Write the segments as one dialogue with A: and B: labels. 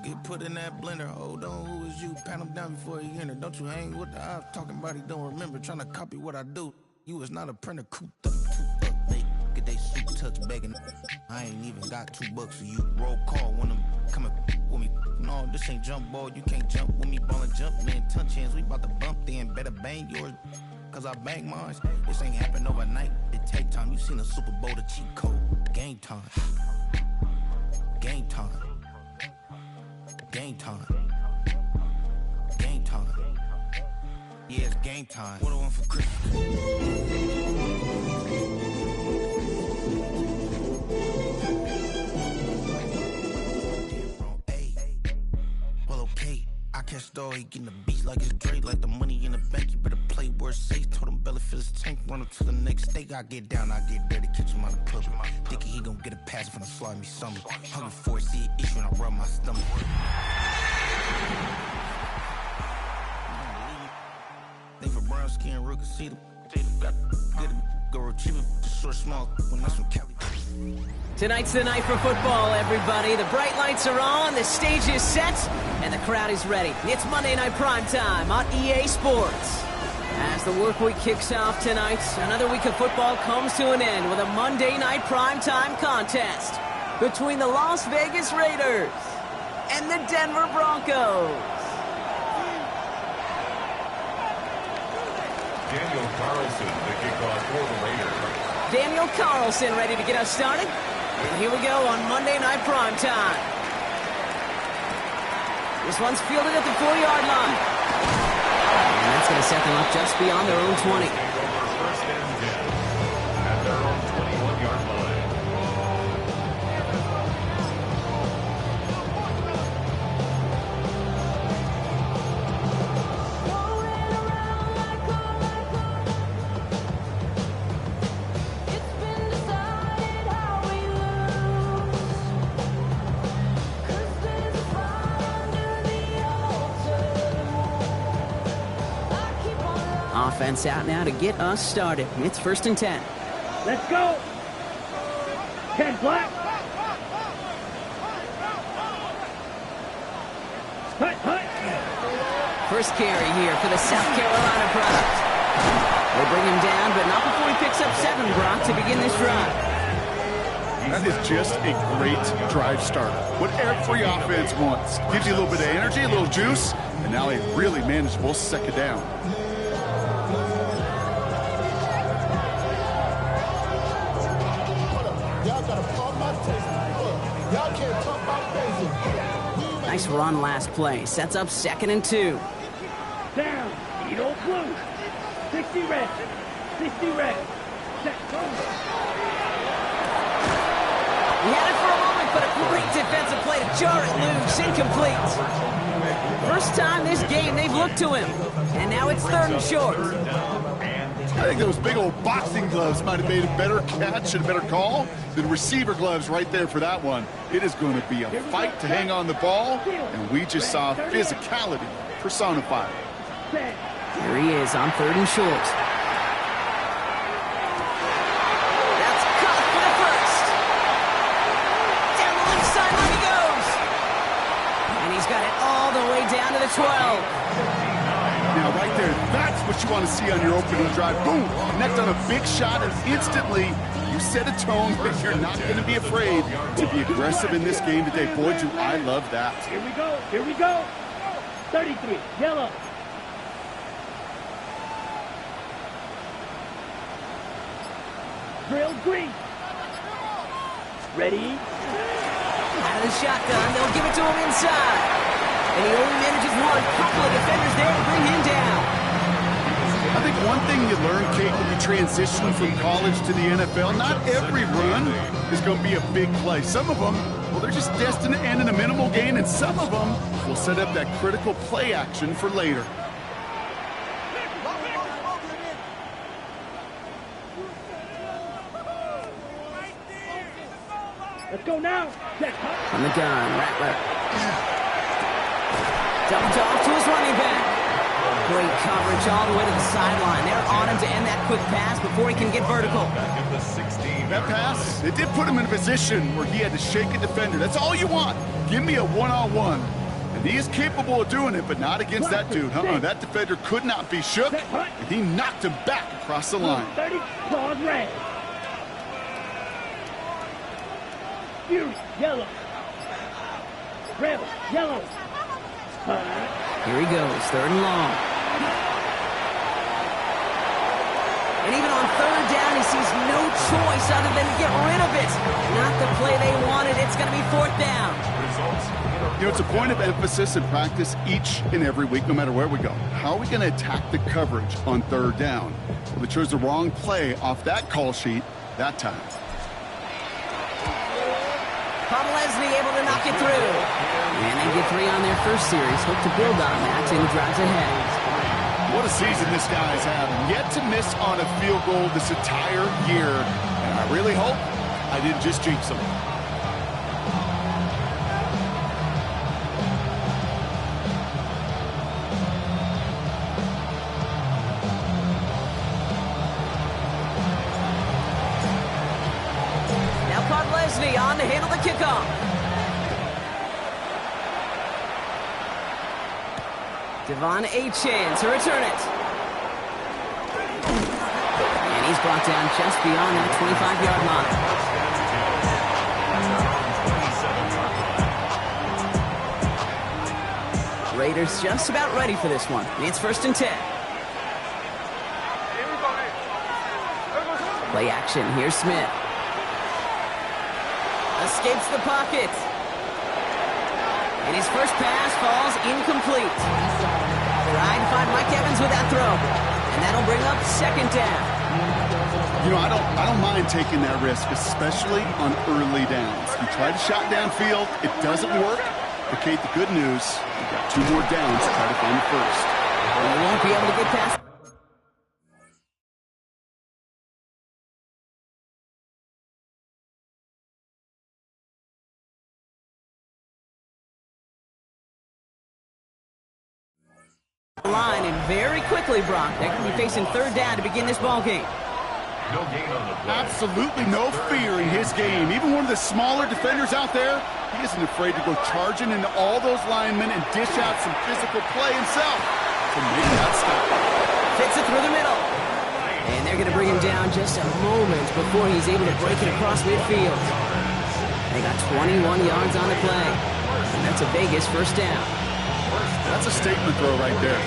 A: Get put in that blender. Hold on, who is you? Pat him down before he enter. Don't you hang with the ops talking about he don't remember. Trying to copy what I do. You is not a printer. Cooped up, they get they suit touch begging. I ain't even got $2 for you. Roll call when I'm coming with me. No, this ain't jump ball. You can't jump with me. Ballin' jump, man. Touch hands. We about to bump then. Better bang yours. Cause I bang mine. This ain't happen overnight. It take time. You seen the Super Bowl, the cheat code. Game time. Game time. Game time. Game time. Yeah, it's game time. What do I want for Christmas? Well, okay. I catch the he getting the beats like it's Dre, like the money in the bank. You better play where it's safe. Told him belly fill his tank, run up to the next steak. I get down, I get dirty, catch him on the club. Thinking he gon' get a pass from the slide me summer. Hungry for it, see it issue and I rub my stomach. They for brown skin, real can see them. Got good, go retrieve it, short, small, when that's from Cali.
B: Tonight's the night for football, everybody. The bright lights are on, the stage is set, and the crowd is ready. It's Monday Night Primetime on EA Sports. As the work week kicks off tonight, another week of football comes to an end with a Monday Night Primetime contest between the Las Vegas Raiders and the Denver Broncos.
C: Daniel Carlson, the kickoff for the Raiders.
B: Daniel Carlson ready to get us started. And here we go on Monday Night Primetime. This one's fielded at the 4-yard line. And that's going to set them up just beyond their own 20.
C: First and 10 at their own 21-yard line.
B: Offense out now to get us started. It's 1st and 10.
D: Let's go. 10 black. Hut, hut.
B: First carry here for the South Carolina product. They bring him down, but not before he picks up 7, Brock, to begin this drive.
E: That is just a great drive starter. What every offense wants. Gives you a little bit of energy, a little juice, and now a really manageable second down.
B: Nice run last play. Sets up 2nd and 2.
D: Down. Eagle blue. 60 red. 60 red. Set. Go.
B: He had it for a moment, but a great defensive play to jar it loose. Incomplete. First time this game they've looked to him. And now it's 3rd and short.
E: I think those big old boxing gloves might have made a better catch and a better call than receiver gloves right there for that one. It is going to be a fight to hang on the ball, and we just saw physicality personified.
B: Here he is on 3rd and short. That's caught for the first. Down the left sideline he goes. And he's got it all the way down to the 12.
E: Now, right there, that's what you want to see on your opening drive. Boom! Connect on a big shot, and instantly you set a tone where you're not going to be afraid to be aggressive in this game today. Boy, do I love that.
D: Here we go. Here we go. 33. Yellow. Drill green. Ready?
B: Out of the shotgun, they'll give it to him inside. And he only manages one. Couple of defenders there to bring him down.
E: I think one thing you learn, Kate, when you transition from college to the NFL, not every run is going to be a big play. Some of them, well, they're just destined to end in a minimal gain, and some of them will set up that critical play action for later.
D: Let's go now.
B: On the gun, Rattler. Dumped off to his running back. Great coverage all the way to the sideline. They're on him to end that quick pass before he can get vertical.
E: That pass, it did put him in a position where he had to shake a defender. That's all you want. Give me a one-on-one. He is capable of doing it, but not against that dude. That defender could not be shook, and he knocked him back across the line.
D: 30, claws red. Fury, yellow. Rebel, yellow.
B: Here he goes, 3rd and long. And even on 3rd down, he sees no choice other than to get rid of it. Not the play they wanted. It's going to be 4th down.
E: You know, it's a point of emphasis in practice each and every week, no matter where we go. How are we going to attack the coverage on 3rd down? Well, they chose the wrong play off that call sheet that time.
B: Leslie able to knock it through. And they get 3 on their first series. Hope to build on that in the drives ahead.
E: What a season this guy's having. Yet to miss on a field goal this entire year. And I really hope I didn't just jinx him.
B: On to handle the kickoff. Devon Achane to return it. And he's brought down just beyond that 25-yard line. Raiders just about ready for this one. It's 1st and 10. Play action. Here's Smith. Escapes the pocket. And his first pass falls incomplete. Trying to find Mike Evans with that throw. And that'll bring up 2nd down.
E: You know, I don't mind taking that risk, especially on early downs. You try to shot downfield, it doesn't work. But Kate, the good news, you've got 2 more downs to try to find the first.
B: And they won't be able to get past. Line and very quickly, Brock. They're going to be facing 3rd down to begin this ball game.
C: No gain on the play.
E: Absolutely no fear in his game. Even one of the smaller defenders out there, he isn't afraid to go charging into all those linemen and dish out some physical play himself. So maybe not stop.
B: Fits it through the middle. And they're going to bring him down just a moment before he's able to break it across midfield. They got 21 yards on the play. And that's a Vegas 1st down.
E: That's a statement throw right there.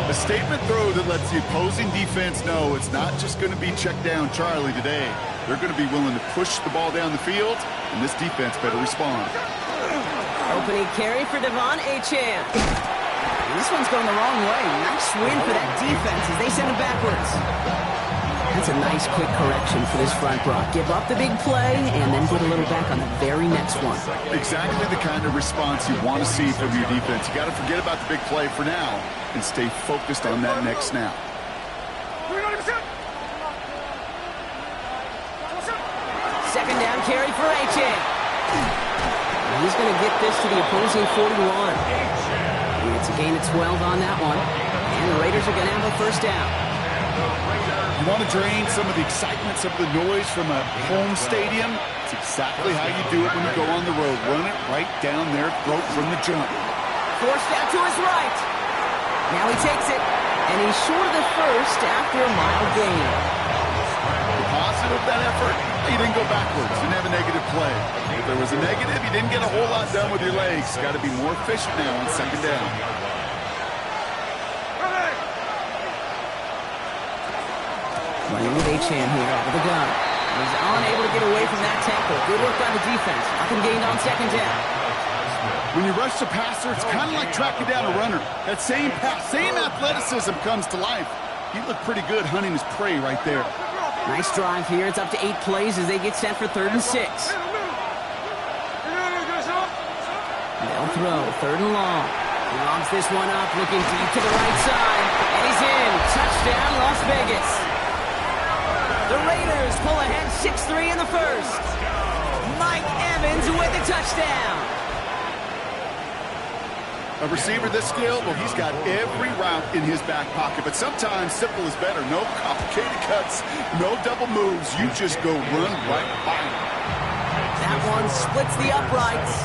E: A statement throw that lets the opposing defense know it's not just going to be check down Charlie today. They're going to be willing to push the ball down the field, and this defense better respond.
B: Opening carry for Devon Achane. And this one's going the wrong way. Nice win for that defense as they send it backwards. That's a nice quick correction for this front, Brock. Give up the big play and then get a little back on the very next one.
E: Exactly the kind of response you want to see from your defense. You got to forget about the big play for now and stay focused on that next snap.
B: Second down carry for Achane. He's going to get this to the opposing 41. It's a gain of 12 on that one. And the Raiders are going to have a 1st down.
E: You want to drain some of the excitement, some of the noise from a home stadium? It's exactly how you do it when you go on the road. Run it right down their throat from the jump.
B: Forced out to his right. Now he takes it, and he's short of the first after a mile gain.
E: The positive of that effort, you didn't go backwards. Didn't have a negative play. If there was a negative, you didn't get a whole lot done with your legs. Got to be more efficient now on 2nd down.
B: Running with Achane here out of the gun. He's unable to get away from that tackle. Good work on the defense. Nothing gained on 2nd down.
E: When you rush the passer, it's kind of like tracking down a runner. That same pass, same athleticism comes to life. He looked pretty good hunting his prey right there.
B: Nice drive here. It's up to 8 plays as they get set for 3rd and 6. They'll throw 3rd and long. He lobs this one up, looking deep to the right side. And he's in. Touchdown, Las Vegas. The Raiders pull ahead 6-3 in the first. Mike Evans with the touchdown.
E: A receiver this skilled, well, he's got every route in his back pocket. But sometimes simple is better. No complicated cuts, no double moves. You just go run right by him.
B: That one splits the uprights.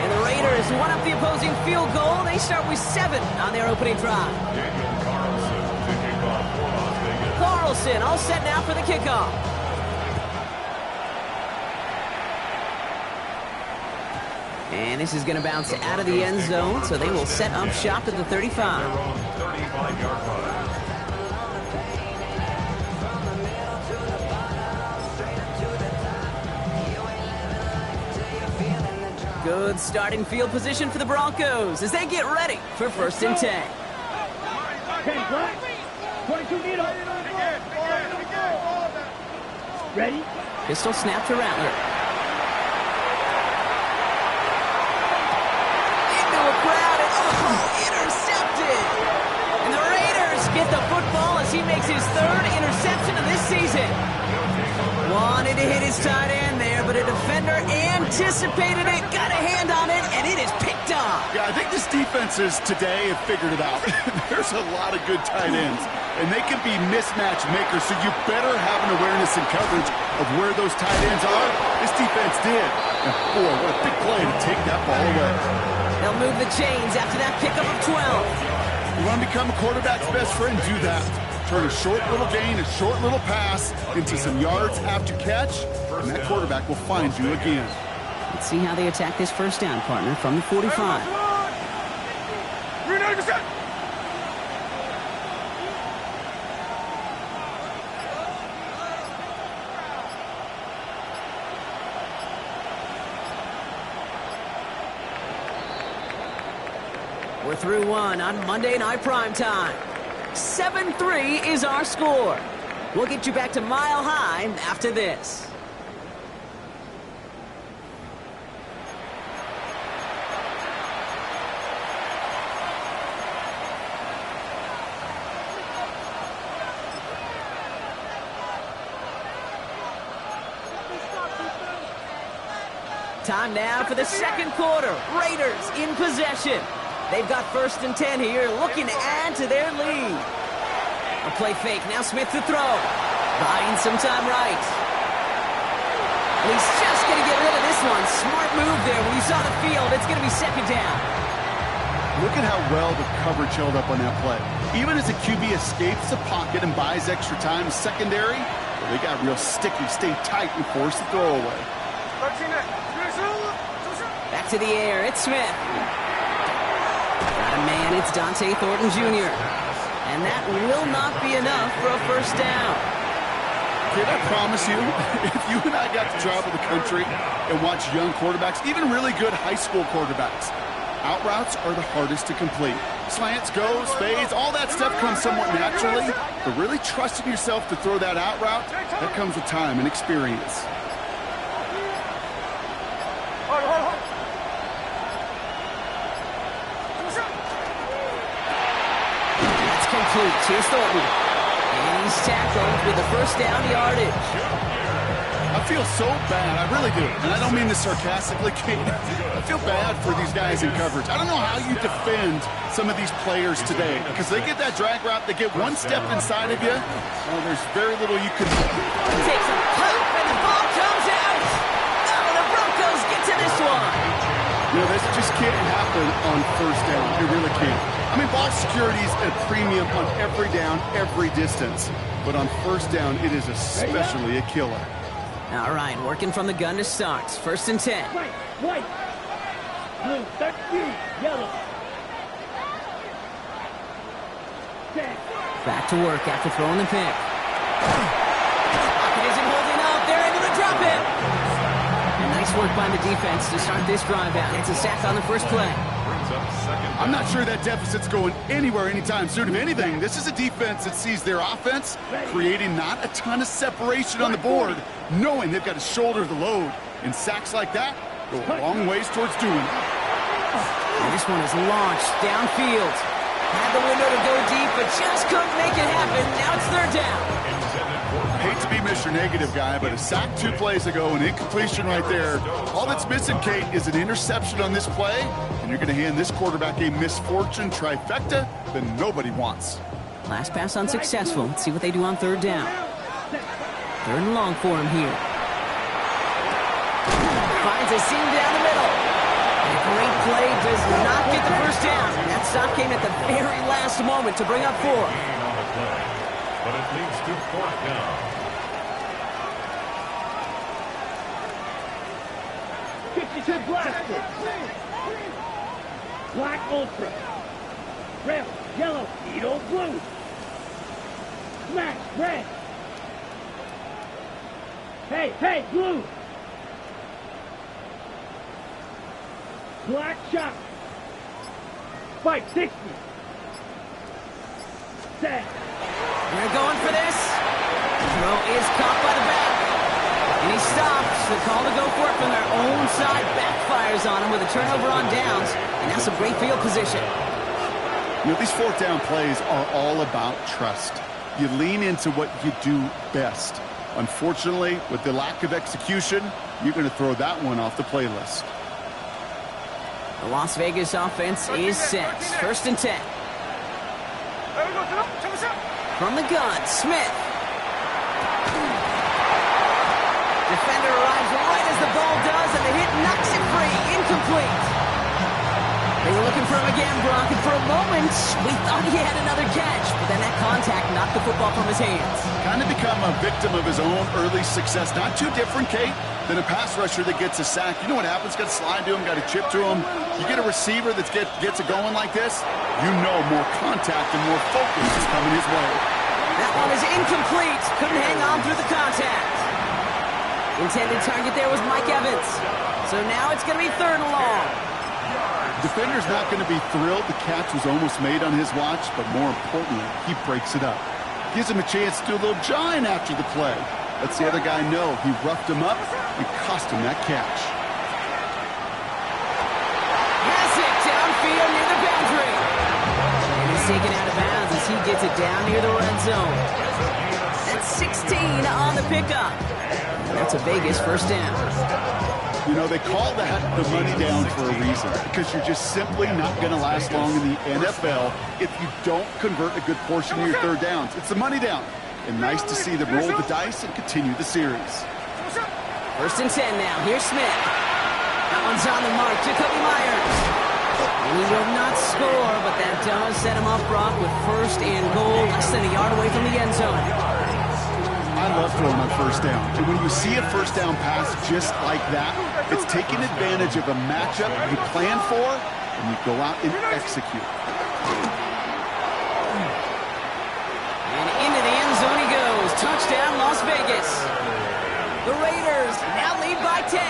B: And the Raiders one up the opposing field goal. They start with 7 on their opening drive.
C: Daniel Carlson to kick off for Las Vegas.
B: Carlson all set now for the kickoff. And this is going to bounce out of the end zone, so they will set up shop at the 35.
C: Their own 35-yard line.
B: Good starting field position for the Broncos as they get ready for 1st and 10.
D: 10 black, 22 needle. Ready?
B: Pistol snap to Rattler. Into a crowd and intercepted. And the Raiders get the football as he makes his 3rd interception of this season. Wanted to hit his tight end there, but a defender anticipated it, got a hand on it, and it is picked up.
E: Yeah, I think this defenses today have figured it out. There's a lot of good tight ends, and they can be mismatch makers, so you better have an awareness and coverage of where those tight ends are. This defense did. And boy, what a big play to take that ball away.
B: They'll move the chains after that pickup of 12.
E: You want to become a quarterback's best friend, do that. Turn a short little gain, a short little pass into some yards after catch, and that quarterback will find you again.
B: Let's see how they attack this 1st down, partner, from the 45. We're through 1 on Monday Night Primetime. 7-3 is our score. We'll get you back to Mile High after this. Time now for the 2nd quarter. Raiders in possession. They've got 1st and 10 here, looking to add to their lead. A play fake, now Smith to throw. Buying some time right. And he's just going to get rid of this one. Smart move there. When you saw the field, it's going to be 2nd down.
E: Look at how well the coverage held up on that play. Even as the QB escapes the pocket and buys extra time secondary, well, they got real sticky, stay tight, and force the throwaway.
B: Back to the air, it's Smith. Got a man, it's Dante Thornton Jr. And that will not be enough for a 1st down.
E: Kid, I promise you, if you and I got to travel the country and watch young quarterbacks, even really good high school quarterbacks, out routes are the hardest to complete. Slants, goes, fades, all that stuff comes somewhat naturally, but really trusting yourself to throw that out route, that comes with time and experience.
B: That's complete. Here's Thornton. And he's tackled with the 1st down yardage.
E: I feel so bad, I really do. And I don't mean this sarcastically, Kate. I feel bad for these guys in coverage. I don't know how you defend some of these players today, because they get that drag route, they get one step inside of you, well, there's very little you can do.
B: Takes a pump, and the ball comes out. Oh, the Broncos get to this one.
E: You know, this just can't happen on 1st down. It really can't. I mean, ball security is at a premium on every down, every distance. But on 1st down, it is especially a killer.
B: All right, working from the gun to start. 1st and 10.
D: White, blue, 13, yellow. 10.
B: Back to work after throwing the pick. Pocket isn't holding up. They're into the drop it. And nice work by the defense to start this drive out. It's a sack on the 1st play.
E: I'm not sure that deficit's going anywhere anytime soon. If anything, this is a defense that sees their offense creating not a ton of separation on the board, knowing they've got to shoulder the load. And sacks like that go a long ways towards doing it.
B: And this one is launched downfield. Had the window to go deep, but just couldn't make it happen. Now it's 3rd down.
E: Hate to be Mr. Negative guy, but a sack 2 plays ago, an incompletion right there. All that's missing, Kate, is an interception on this play, and you're going to hand this quarterback a misfortune trifecta that nobody wants.
B: Last pass unsuccessful. Let's see what they do on 3rd down. 3rd and long for him here. Finds a seam down the middle. And great play does not get the first down. And that stop came at the very last moment to bring up 4.
C: Gain on the play, but it leads to 4th down.
D: 52 blaster. Black ultra. Red, yellow, Edo blue. Smash, red. Hey, blue. Black shot. Spike 60. Set.
B: They're going for this. Throw is caught by the back. And he stops. The call to go for it from their own side backfires on him with a turnover on downs. And now some great field position.
E: You know, these 4th down plays are all about trust. You lean into what you do best. Unfortunately, with the lack of execution, you're going to throw that one off the playlist.
B: The Las Vegas offense is set. 1st and 10. From the gun, Smith. Defender arrives right as the ball does, and the hit knocks it free. Incomplete. They were looking for him again, Brock, and for a moment, we thought he had another catch, but then that contact knocked the football from his hands.
E: Kind of become a victim of his own early success. Not too different, Kate, than a pass rusher that gets a sack. You know what happens? Got to slide to him, got to chip to him. You get a receiver that gets it going like this, you know more contact and more focus is coming his way.
B: That one is incomplete. Couldn't hang on through the contact. Intended target there was Mike Evans. So now it's going to be 3rd and long.
E: Defender's not going to be thrilled the catch was almost made on his watch, but more importantly, he breaks it up. Gives him a chance to do a little jawing after the play. Lets the other guy know he roughed him up and cost him that catch.
B: Has it downfield near the boundary. And he's taken out of bounds as he gets it down near the red zone. That's 16 on the pickup. That's a Vegas 1st down.
E: You know, they call that the money down for a reason, because you're just simply not going to last long in the NFL if you don't convert a good portion of your 3rd downs. It's the money down. And nice to see them roll the dice and continue the series.
B: 1st and 10 now. Here's Smith. That one's on the mark. Jacoby Myers. And he will not score, but that does set him up, Brock, with 1st and goal, less than a yard away from the end zone.
E: I love throwing on 1st down. And when you see a 1st down pass just like that, it's taking advantage of a matchup you plan for, and you go out and execute.
B: And into the end zone he goes. Touchdown, Las Vegas. The Raiders now lead by 10.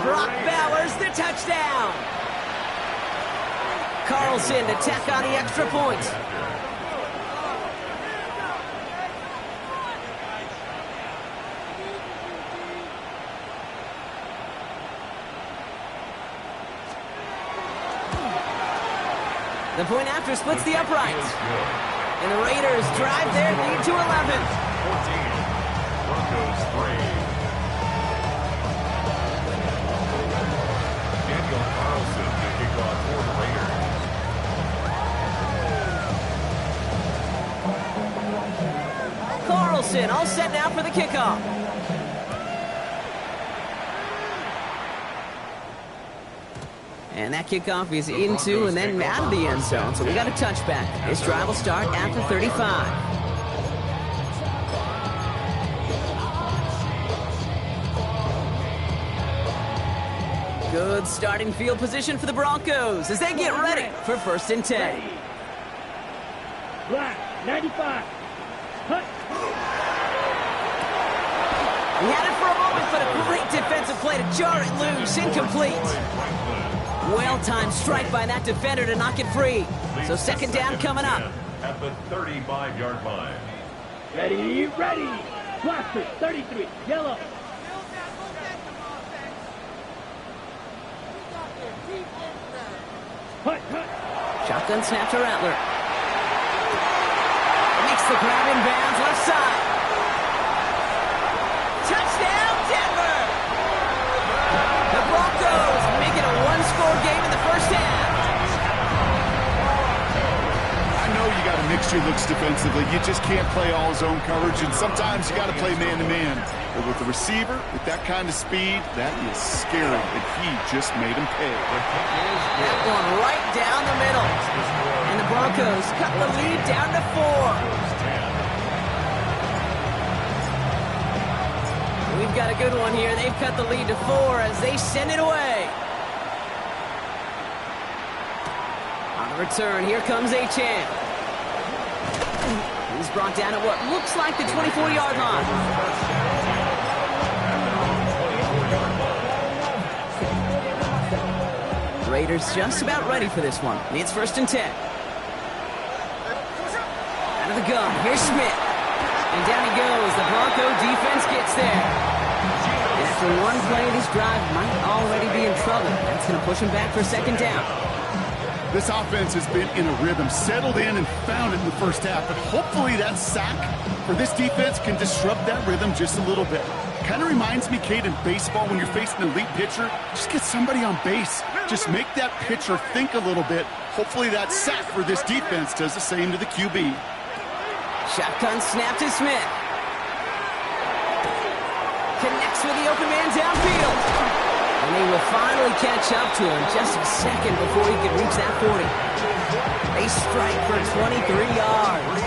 B: Brock Bowers, the touchdown. Carlson to tack on the extra point. The point after splits the uprights. And the Raiders drive their lead to 11.
C: 14. Broncos 3. Daniel Carlson to kick off for the Raiders.
B: Carlson all set now for the kickoff. And that kickoff is into and then out of the end zone. So we got a touchback. This drive will start after 35. Good starting field position for the Broncos as they get ready for 1st and 10.
D: Black, 95. Hut.
B: He had it for a moment, but a great defensive play to jar it loose. Incomplete. Well-timed strike by that defender to knock it free. So 2nd down coming up.
C: At the 35-yard line.
D: Ready, ready. Blaster, 33, yellow. Hut, hut.
B: Shotgun snap to Rattler. Makes the grab in bounds, left side. Touchdown, Denver! The Broncos make it a one-score game in the 1st half.
E: I know you got to mixture looks defensively. You just can't play all zone coverage, and sometimes you got to play man-to-man. But with the receiver, with that kind of speed, that is scary, and he just made him pay.
B: That one right down the middle. And the Broncos cut the lead down to 4. We've got a good one here. They've cut the lead to 4 as they send it away. On the return, here comes Achane. He's brought down at what looks like the 24-yard line. Raiders just about ready for this one. It's 1st and 10. Out of the gun, here's Smith. And down he goes. The Bronco defense gets there. And after one play, this drive might already be in trouble. That's going to push him back for 2nd down.
E: This offense has been in a rhythm, settled in and found it in the first half, but hopefully that sack for this defense can disrupt that rhythm just a little bit. Kind of reminds me, Kate, in baseball when you're facing an elite pitcher, just get somebody on base. Just make that pitcher think a little bit. Hopefully that sack for this defense does the same to the QB.
B: Shotgun snap to Smith. Connects with the open man downfield. And they will finally catch up to him just a second before he can reach that 40. They strike for 23 yards.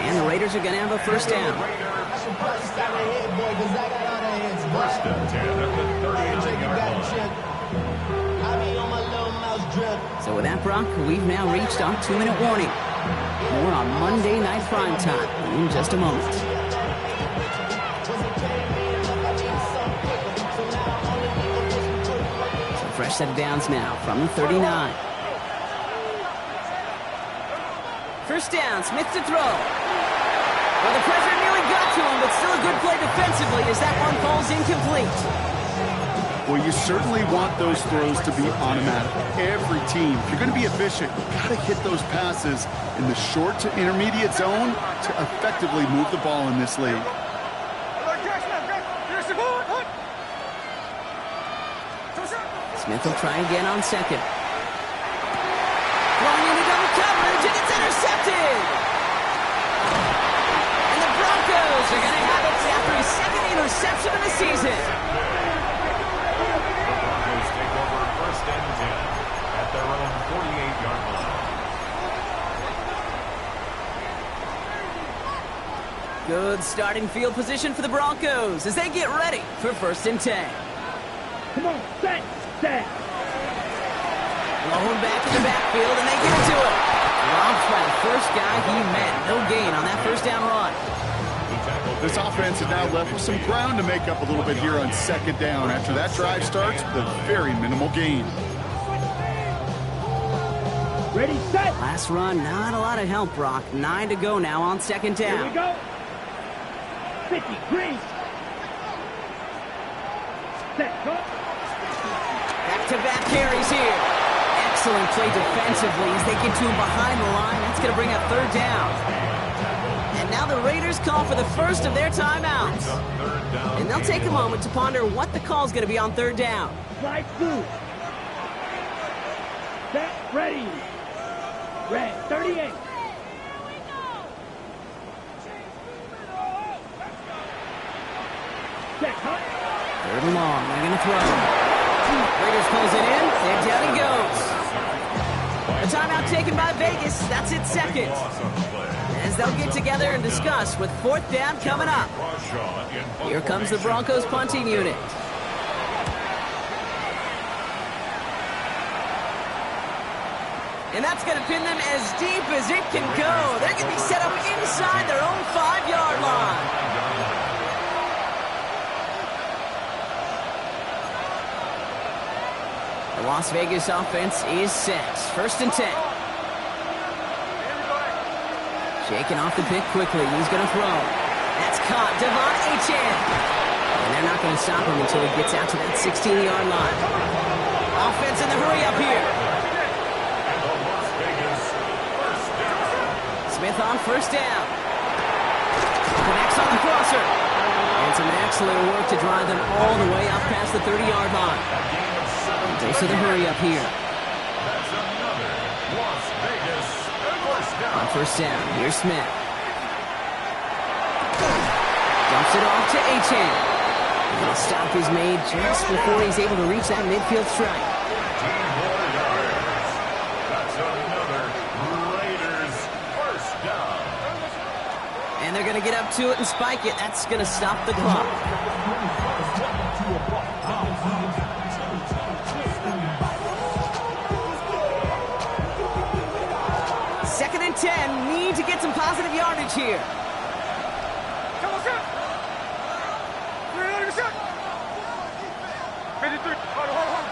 B: And the Raiders are going to have a 1st down.
C: 1st and 10 at the 38-yard line.
B: So with that, Brock, we've now reached our 2-minute warning. More on Monday Night Primetime in just a moment. Fresh set of downs now from the 39. 1st down, Smith to throw. Well, the pressure nearly got to him, but still a good play defensively as that one falls incomplete.
E: Well, you certainly want those throws to be automatic. Every team, if you're going to be efficient, you've got to hit those passes in the short to intermediate zone to effectively move the ball in this league.
B: Smith will try again on 2nd. Throwing into double coverage, and it's intercepted! And the Broncos are going to have it after his 2nd interception of the season.
C: Broncos take over 1st and 10 at their own 48-yard line.
B: Good starting field position for the Broncos as they get ready for 1st and 10.
D: Come on, set.
B: Blowing back in the backfield, and they get it to him. Robbed by the first guy he met. No gain on that 1st down run.
E: This offense is now left with some ground to make up a little bit here on 2nd down. After that drive starts with a very minimal gain.
D: Ready, set.
B: Last run, not a lot of help, Brock. 9 to go now on 2nd down.
D: Here we go. 50, green. Set, go.
B: Back-to-back carries here. Excellent play defensively as they get to him behind the line. That's going to bring up 3rd down. And now the Raiders call for the first of their timeouts. And they'll take a moment to ponder what the call is going to be on 3rd down.
D: Slide through. Set, ready. Red, 38. Set, cut.
B: 3rd and long. They're going to throw. Raiders pulls it in, and down he goes. A timeout taken by Vegas. That's its 2nd. As they'll get together and discuss with 4th down coming up. Here comes the Broncos punting unit. And that's going to pin them as deep as it can go. They're going to be set up inside their own 5-yard line. The Las Vegas offense is set. 1st and 10. Shaking off the pick quickly. He's going to throw. That's caught. Devon Achane. And they're not going to stop him until he gets out to that 16-yard line. Offense in the hurry up here. Smith on 1st down. Connects on the crosser. And some excellent work to drive them all the way up past the 30-yard line. Goes to the hurry up here.
C: That's another Las Vegas
B: On first down, here's Smith. Dumps it off to Achane. And a stop is made just before he's able to reach that midfield strike.
C: 15 more yards. That's another Raiders first down.
B: And they're going to get up to it and spike it. That's going to stop the clock. Second and 10. Need to get some positive yardage here.
F: Come on, set. 53. Hold.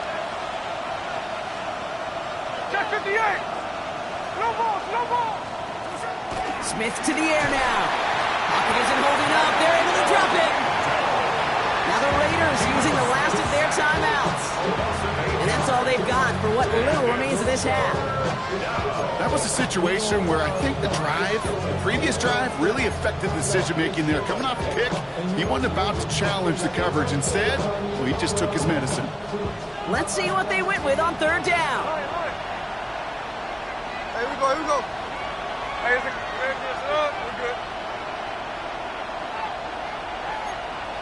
F: Check 58. Slow ball.
B: Smith to the air now. Pocket isn't holding up. They're able to drop it. Now the Raiders using the last of their timeouts. And that's all they've got for what little remains of this half.
E: That was a situation where I think the previous drive, really affected the decision-making there. Coming off the pick, he wasn't about to challenge the coverage. Instead, well, he just took his medicine.
B: Let's see what they went with on third down.
F: Here we go. Hey, we're good.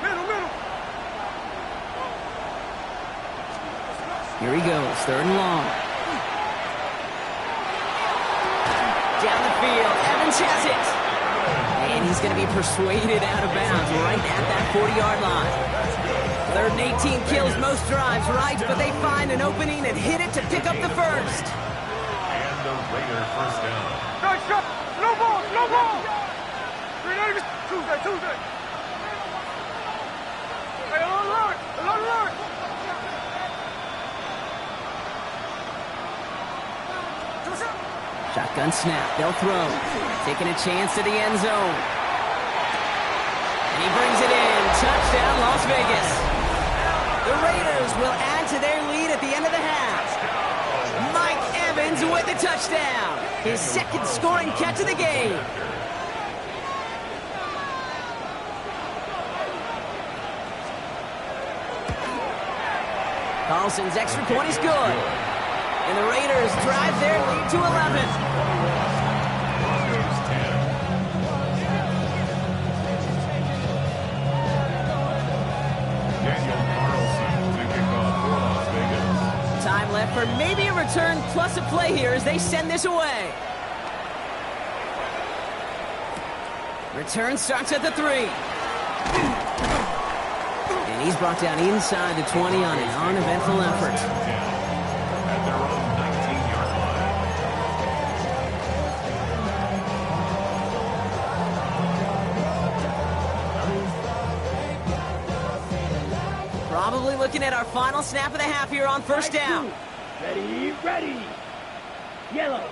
F: Middle.
B: Here he goes, third and long. Down the field, Evans has it. And he's going to be persuaded out of bounds right at that 40-yard line. Third and 18 kills most drives, right? But they find an opening and hit it to pick up the first.
C: And the Raiders first down.
F: Nice shot. Slow ball. Tuesday. Hey, alert.
B: Shotgun snap, they'll throw. Taking a chance to the end zone. And he brings it in. Touchdown, Las Vegas. The Raiders will add to their lead at the end of the half. Mike Evans with the touchdown. His second scoring catch of the game. Carlson's extra point is good. And the Raiders drive their lead to 11.
C: Broncos 10. Daniel Carlson to kick off for Las Vegas.
B: Time left for maybe a return plus a play here as they send this away. Return starts at the 3. And he's brought down inside the 20 on an uneventful effort.
C: At their own 19-yard line.
B: Probably looking at our final snap of the half here on first down.
D: Ready. Yellow,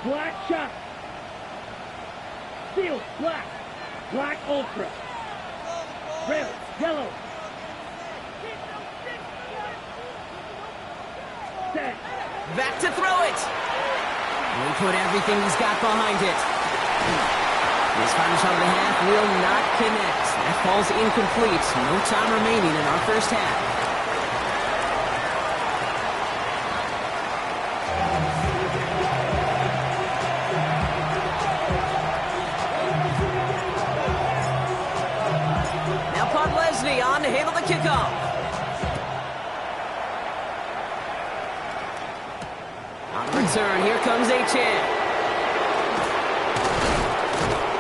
D: black shot. Steel, black ultra. Red, yellow. Set.
B: Back to throw it. And he put everything he's got behind it. This final shot of the half will not connect. That falls incomplete. No time remaining in our first half. On to handle the kickoff. On the return, here comes Achane.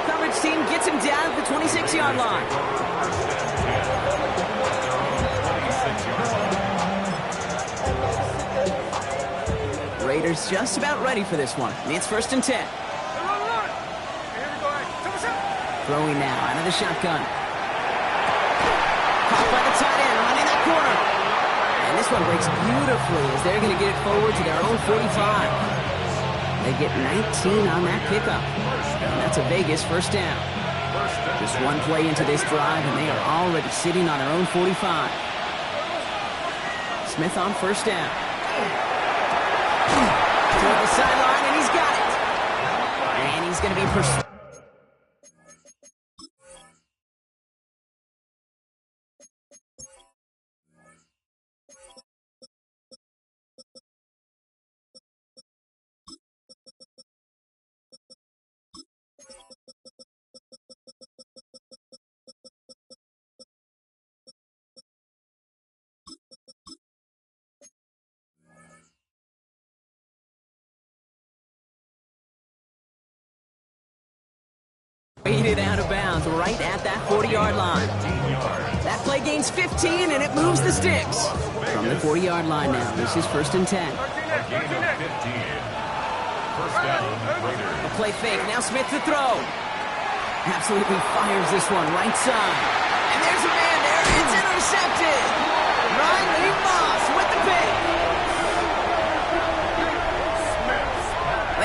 B: Coverage team gets him down at the 26-yard line. Raiders just about ready for this one. It's first and 10. Throwing now out of the shotgun. Caught by the tight end, running that corner. And this one breaks beautifully as they're going to get it forward to their own 45. They get 19 on that pickup. And that's a Vegas first down. Just one play into this drive, and they are already sitting on their own 45. Smith on first down. Toward the sideline, and he's got it. And he's going to be pursued. Weighted out of bounds right at that 40-yard line. That play gains 15, and it moves the sticks. From the 40-yard line now, this is 1st and 10. A play fake, now Smith to throw. Absolutely fires this one, right side. And there's a man there, it's intercepted. Riley Moss with the pick.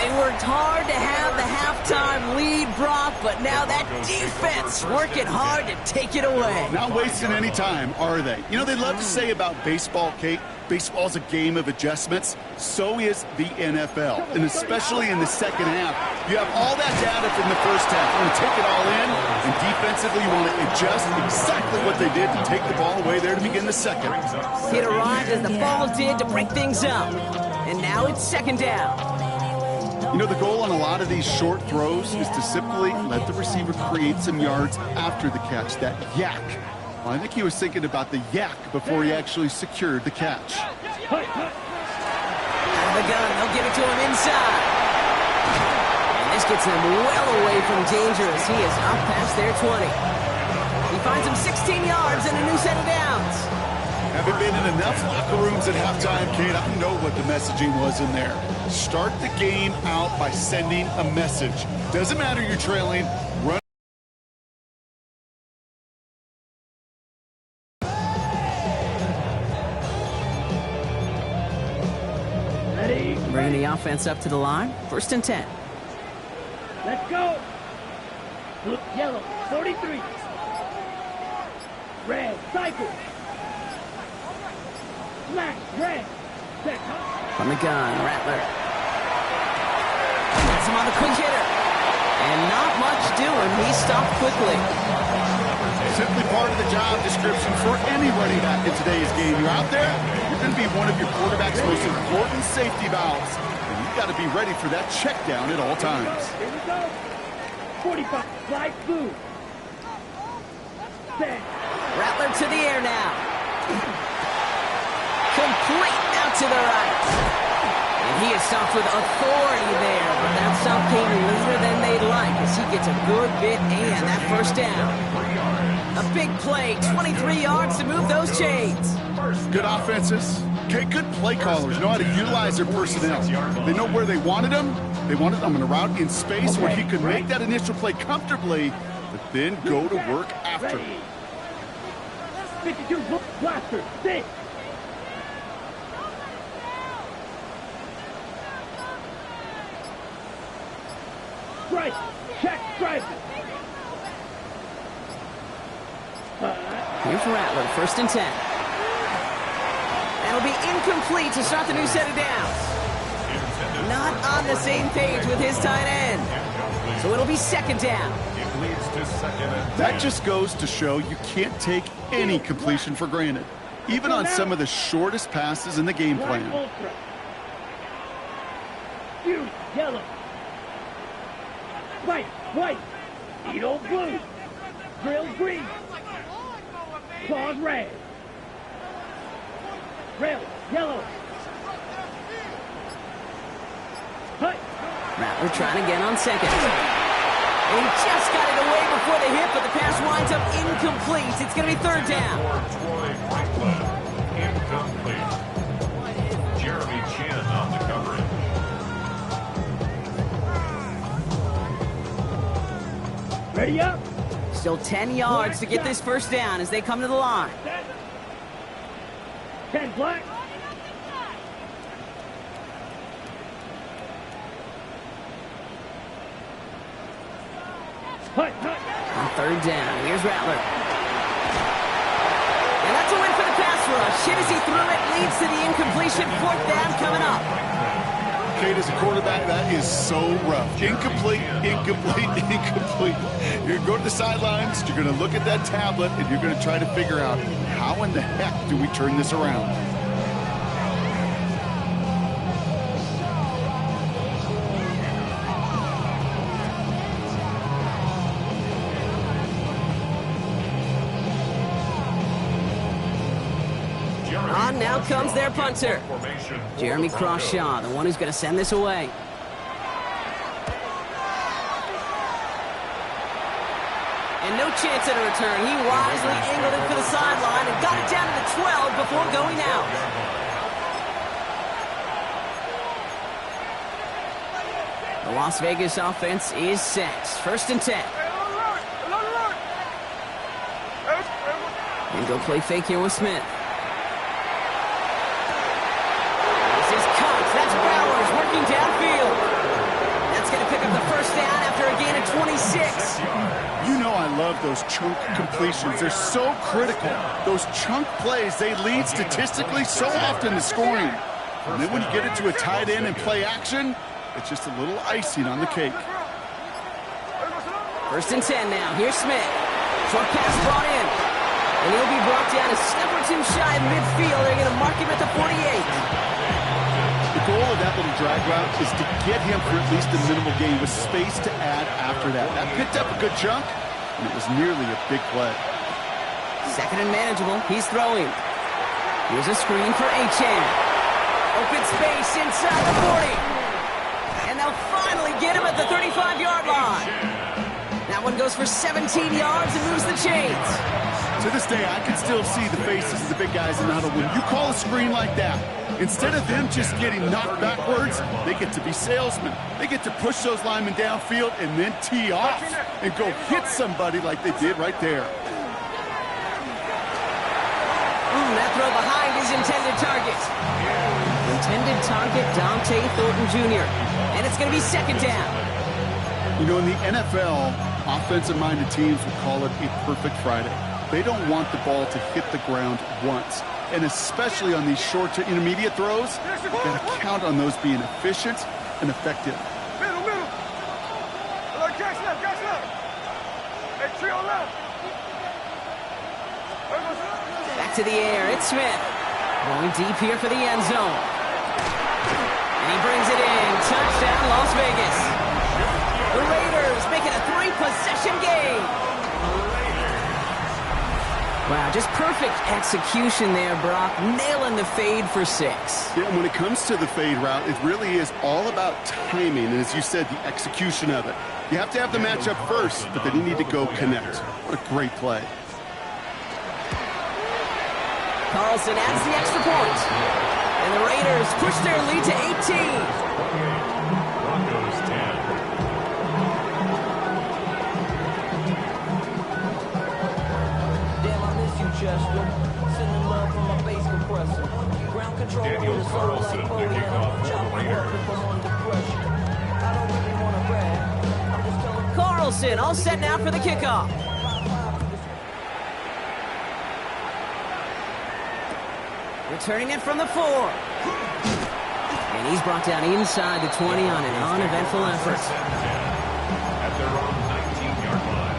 B: They worked hard to have the halftime lead, Brock, but now that defense working hard to take it away.
E: Not wasting any time, are they? You know, they love to say about baseball, Kate, baseball's a game of adjustments. So is the NFL, and especially in the second half. You have all that data from the first half. You want to take it all in, and defensively you want to adjust exactly what they did to take the ball away there to begin the second.
B: It arrived as the ball did to break things up, and now it's 2nd down.
E: You know, the goal on a lot of these short throws is to simply let the receiver create some yards after the catch, that yak. Well, I think he was thinking about the yak before he actually secured the catch.
B: Out of the gun, they'll give it to him inside. And this gets him well away from danger as he is up past their 20. He finds him 16 yards and a new set of downs.
E: Haven't been in enough locker rooms at halftime, Kate. I know what the messaging was in there. Start the game out by sending a message. Doesn't matter you're trailing. Run.
D: Ready?
B: Bringing the offense up to the line. 1st and 10.
D: Let's go. Blue, yellow, 43. Red, cycle. Black, red. Set,
B: From the gun, Rattler. Gets him on the quick hitter. And not much doing. He stopped quickly.
E: Simply part of the job description for any running back in today's game. You're out there, you're going to be one of your quarterback's most important safety valves. And you've got to be ready for that check down at all times.
D: Here we go. 45, slide blue. Set.
B: Rattler to the air now. Complete out to the right. And he is stopped with authority there, but that stop came later than they'd like as he gets a good bit and that 1st down. A big play, 23 yards to move those chains.
E: Good offenses. Okay, good play callers know how to utilize their personnel. They know where they wanted them. They wanted them in a route in space where he could make that initial play comfortably, but then go to work after.
D: Ready. 52 blaster, 6. Strike, check, strike.
B: Here's Rattler, 1st and 10. That'll be incomplete to start the new set of downs. Not on the same page with his tight end. So it'll be 2nd down.
E: That just goes to show you can't take any completion for granted, even on some of the shortest passes in the game plan.
D: Fuse, yellow. White, white. Edo blue. Grill green. Claws red. Rail, yellow. Hut.
B: Rattler trying again on 2nd. And he just got it away before the hit, but the pass winds up incomplete. It's going to be 3rd down.
C: Incomplete. Jeremy Chin on the coverage.
D: Ready up.
B: Still 10 yards to get this 1st down as they come to the line.
D: 10 black. Hut, hut.
B: On 3rd down, here's Rattler. And that's a win for the pass rush. Hit as he threw it, leads to the incompletion. 4th down coming up.
E: Kate, as a quarterback, that is so rough. Incomplete, incomplete, incomplete. You're going to go to the sidelines, you're going to look at that tablet, and you're going to try to figure out how in the heck do we turn this around.
B: On now comes their punter, Jeremy Crawshaw, the one who's going to send this away. And no chance at a return. He wisely angled it for the sideline and got it down to the 12 before going out. The Las Vegas offense is set. 1st and 10. And go play fake here with Smith. This is Cox. That's Bowers working downfield. That's going to pick up the 1st down after a gain of 26.
E: You know I love those chunk completions. They're so critical. Those chunk plays, they lead statistically so often to scoring. And then when you get it to a tight end and play action, it's just a little icing on the cake.
B: 1st and 10 now. Here's Smith. Short pass brought in. And he'll be brought down a step or two shy of midfield. They're going to mark him at the 48.
E: The goal of that little drag route is to get him for at least a minimal gain with space to add after that. That picked up a good chunk, and it was nearly a big play.
B: 2nd and manageable. He's throwing. Here's a screen for Achane. Open space inside the 40. And they'll finally get him at the 35-yard line. That one goes for 17 yards and moves the chains.
E: To this day, I can still see the faces of the big guys in the huddle. When you call a screen like that, instead of them just getting knocked backwards, they get to be salesmen. They get to push those linemen downfield and then tee off and go hit somebody like they did right there.
B: That throw behind his intended target. Intended target, Dante Thornton Jr. And it's going to be 2nd down.
E: You know, in the NFL, offensive-minded teams would call it a perfect Friday. They don't want the ball to hit the ground once. And especially on these short to intermediate throws, you've got to count on those being efficient and effective.
F: Middle. Catch left. Hey, trio left.
B: Back to the air. It's Smith. Going deep here for the end zone. And he brings it in. Touchdown, Las Vegas. The Raiders make it a 3-possession game. Wow, just perfect execution there, Brock. Nailing the fade for 6.
E: Yeah, and when it comes to the fade route, it really is all about timing. And as you said, the execution of it. You have to have the matchup first, but then you need to go connect. What a great play.
B: Carlson adds the extra point. And the Raiders push their lead to 18.
C: Broncos 10. Daniel Carlson, the kickoff for the Raiders.
B: Carlson all set now for the kickoff. Returning it from the 4. And he's brought down inside the 20 on an uneventful effort.
C: At their own 19-yard line.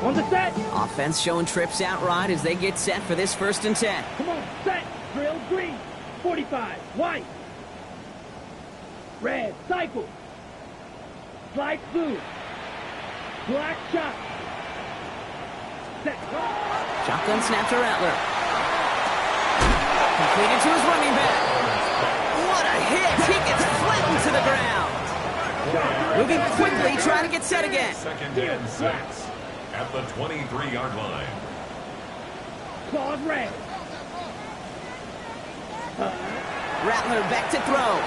D: On the set.
B: Offense showing trips outright as they get set for this 1st and 10.
D: Come on, set. Drill green. 45. White. Red. Cycle. Slide blue. Black shot. Set.
B: Shotgun snap to Rattler. Completed to his running back. What a hit. He gets flattened to the ground. Moving quickly, trying to get set again.
C: 2nd and 6. At the 23-yard line.
D: Claws red.
B: Rattler back to throw.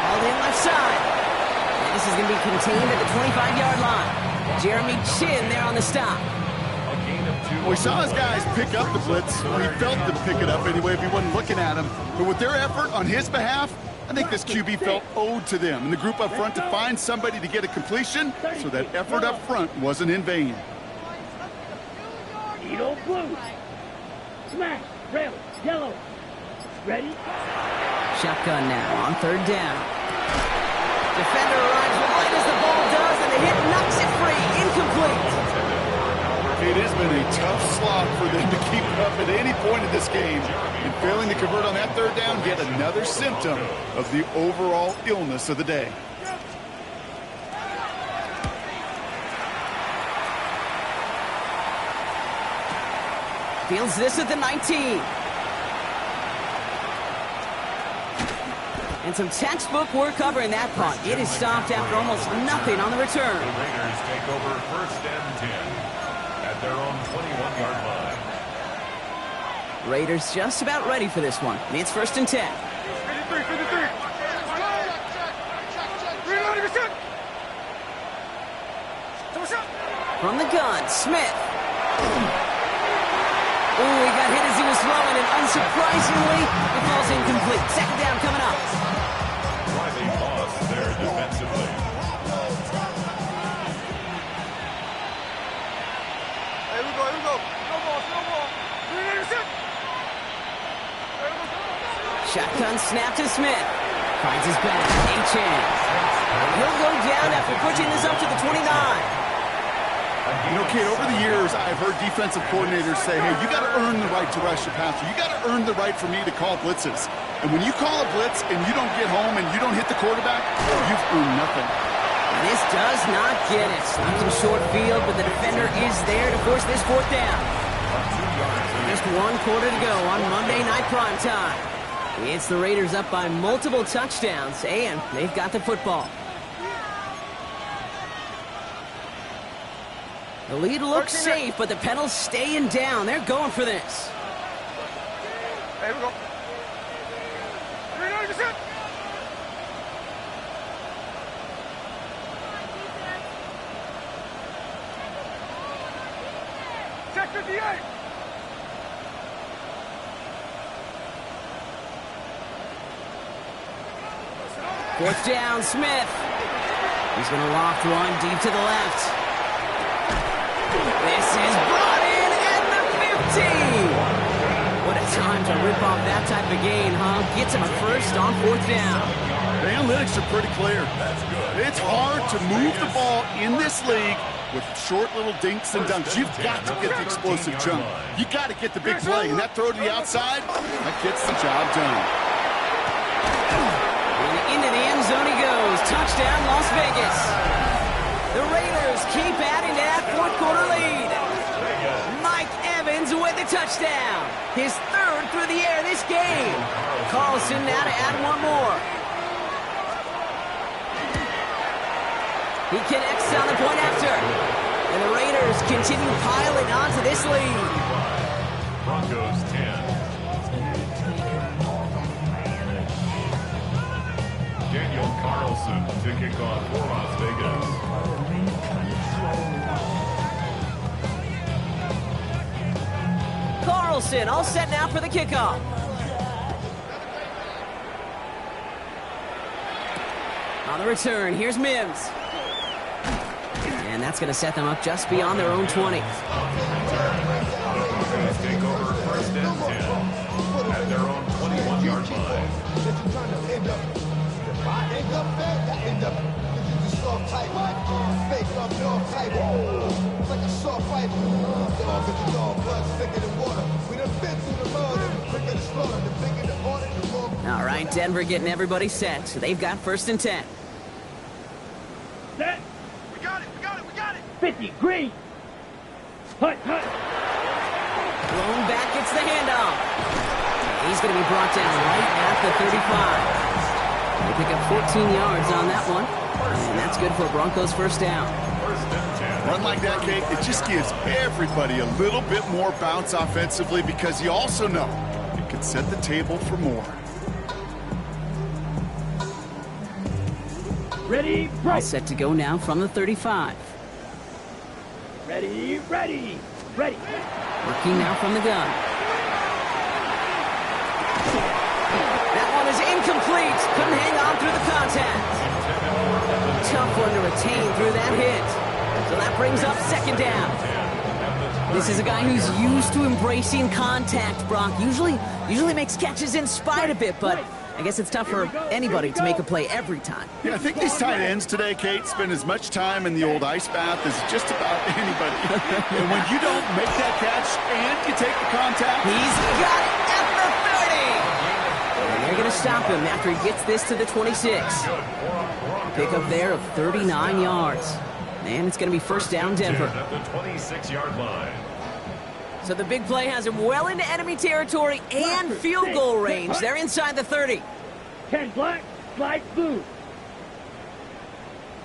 B: All in left side. And this is going to be contained at the 25-yard line. Jeremy Chin there on the stop.
C: A gain of 2.
E: We saw his guys pick up the blitz. He felt them pick it up anyway if he wasn't looking at him. But with their effort on his behalf, I think this QB felt owed to them and the group up front to find somebody to get a completion, so that effort up front wasn't in vain.
D: Edo blue. Smash. Rail. Yellow. Ready?
B: Shotgun now on 3rd down. Defender arrives right as the ball does, and the hit knocks it free. Incomplete.
E: It has been a tough slog for them to keep up at any point in this game. And failing to convert on that 3rd down, yet another symptom of the overall illness of the day.
B: Fields this at the 19. And some textbook work covering that punt. It is stopped after almost nothing on the return.
C: The Raiders take over 1st and 10 at their own 21-yard line.
B: Raiders just about ready for this one. It's 1st and 10.
F: 53, 53. Reloading, reset.
B: From the gun, Smith. Ooh, he got hit as he was throwing, and unsurprisingly, it falls incomplete. 2nd down coming up.
C: Riley lost there defensively.
F: Here we go, here we go. No ball, no ball. Reloading, reset.
B: Shotgun snap to Smith. Finds his back. A-Chan. He'll go down after pushing this up to the 29.
E: You know, Kate, over the years, I've heard defensive coordinators say, hey, you got to earn the right to rush your passer. You got to earn the right for me to call blitzes. And when you call a blitz and you don't get home and you don't hit the quarterback, you've earned nothing.
B: This does not get it. Stopped in short field, but the defender is there to force this 4th down. Just 1 quarter to go on Monday Night Primetime. It's the Raiders up by multiple touchdowns, and they've got the football. The lead looks safe, but the pedals staying down. They're going for this.
F: Here we go. Reloading, reset. Check 58.
B: Fourth down, Smith. He's going to loft one deep to the left. This is brought in at the 50. What a time to rip off that type of gain, huh? Gets him a first on 4th down.
E: The analytics are pretty clear. It's hard to move the ball in this league with short little dinks and dunks. You've got to get the explosive jump. You got to get the big play, and that throw to the outside, that gets the job done.
B: And into the end zone he goes. Touchdown, Las Vegas. The Raiders keep adding to that 4th quarter lead. Mike Evans with the touchdown. His 3rd through the air this game. Carlson now to add 1 more. He connects on the point after. And the Raiders continue piling onto this lead.
C: Broncos 10. Daniel Carlson to kick off for Las Vegas.
B: Carlson all set now for the kickoff. On the return, here's Mims. And that's going to set them up just beyond their own 20.
C: The Broncos take over 1st and 10 at their own 21-yard line.
B: All right, Denver getting everybody set. So they've got 1st and 10.
D: Set.
F: We got it, we got it, we got it.
D: 50, green. Hut, hut.
B: Blown back gets the handoff. He's going to be brought down right at the 35. They pick up 14 yards on that one. And that's good for Broncos' 1st down.
E: Run like that, Kate, it just gives everybody a little bit more bounce offensively because you also know it can set the table for more.
D: Ready,
B: All
D: right.
B: set to go now from the 35.
D: Ready, ready, ready.
B: Working now from the gun. That one is incomplete. Couldn't hang on through the contact. Tough one to retain through that hit. So that brings up 2nd down. This is a guy who's used to embracing contact, Brock. Usually makes catches in spite of it, but I guess it's tough for anybody to make a play every time.
E: Yeah, I think these tight ends today, Kate, spend as much time in the old ice bath as just about anybody. And when you don't make that catch and you take the contact...
B: He's got it at the 30! And they're going to stop him after he gets this to the 26. Pick up there of 39 yards. And it's going to be 1st down, Denver.
C: At the 26-yard line.
B: So the big play has him well into enemy territory and field goal range. They're inside the 30.
D: 10 black, slide blue.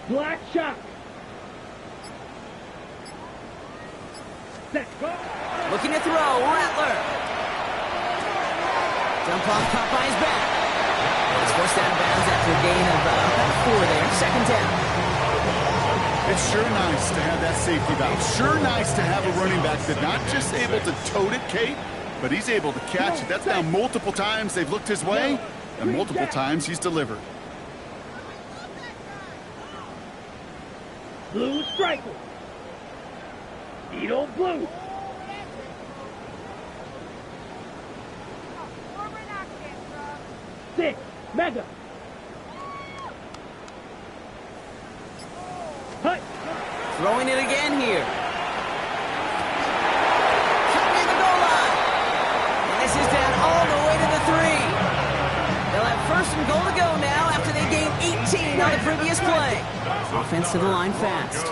D: Black shot. Set, go.
B: Looking to throw, Rattler. Jump off, caught by his back. It's forced out of bounds after a gain of about 4 there. Second down.
E: It's sure nice to have that safety valve. Sure nice to have a running back that's not just able to tote it, Kate, but he's able to catch it. That's now multiple times they've looked his way, and multiple times he's delivered.
D: Blue striker. Needle blue. Six, mega. Hut.
B: Throwing it again here. Cut near the goal line. And this is down all the way to the 3. They'll have first and goal to go now after they gained 18 on the previous play. Offense to the line fast.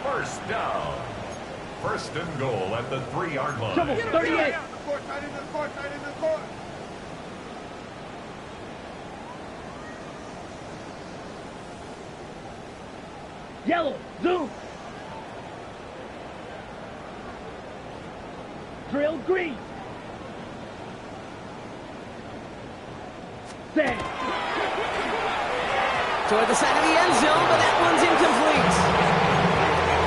C: First down. First and goal at the 3-yard line.
D: Double, 38. Yellow, zoom. Drill green. Set.
B: Toward the side of the end zone, but that one's incomplete.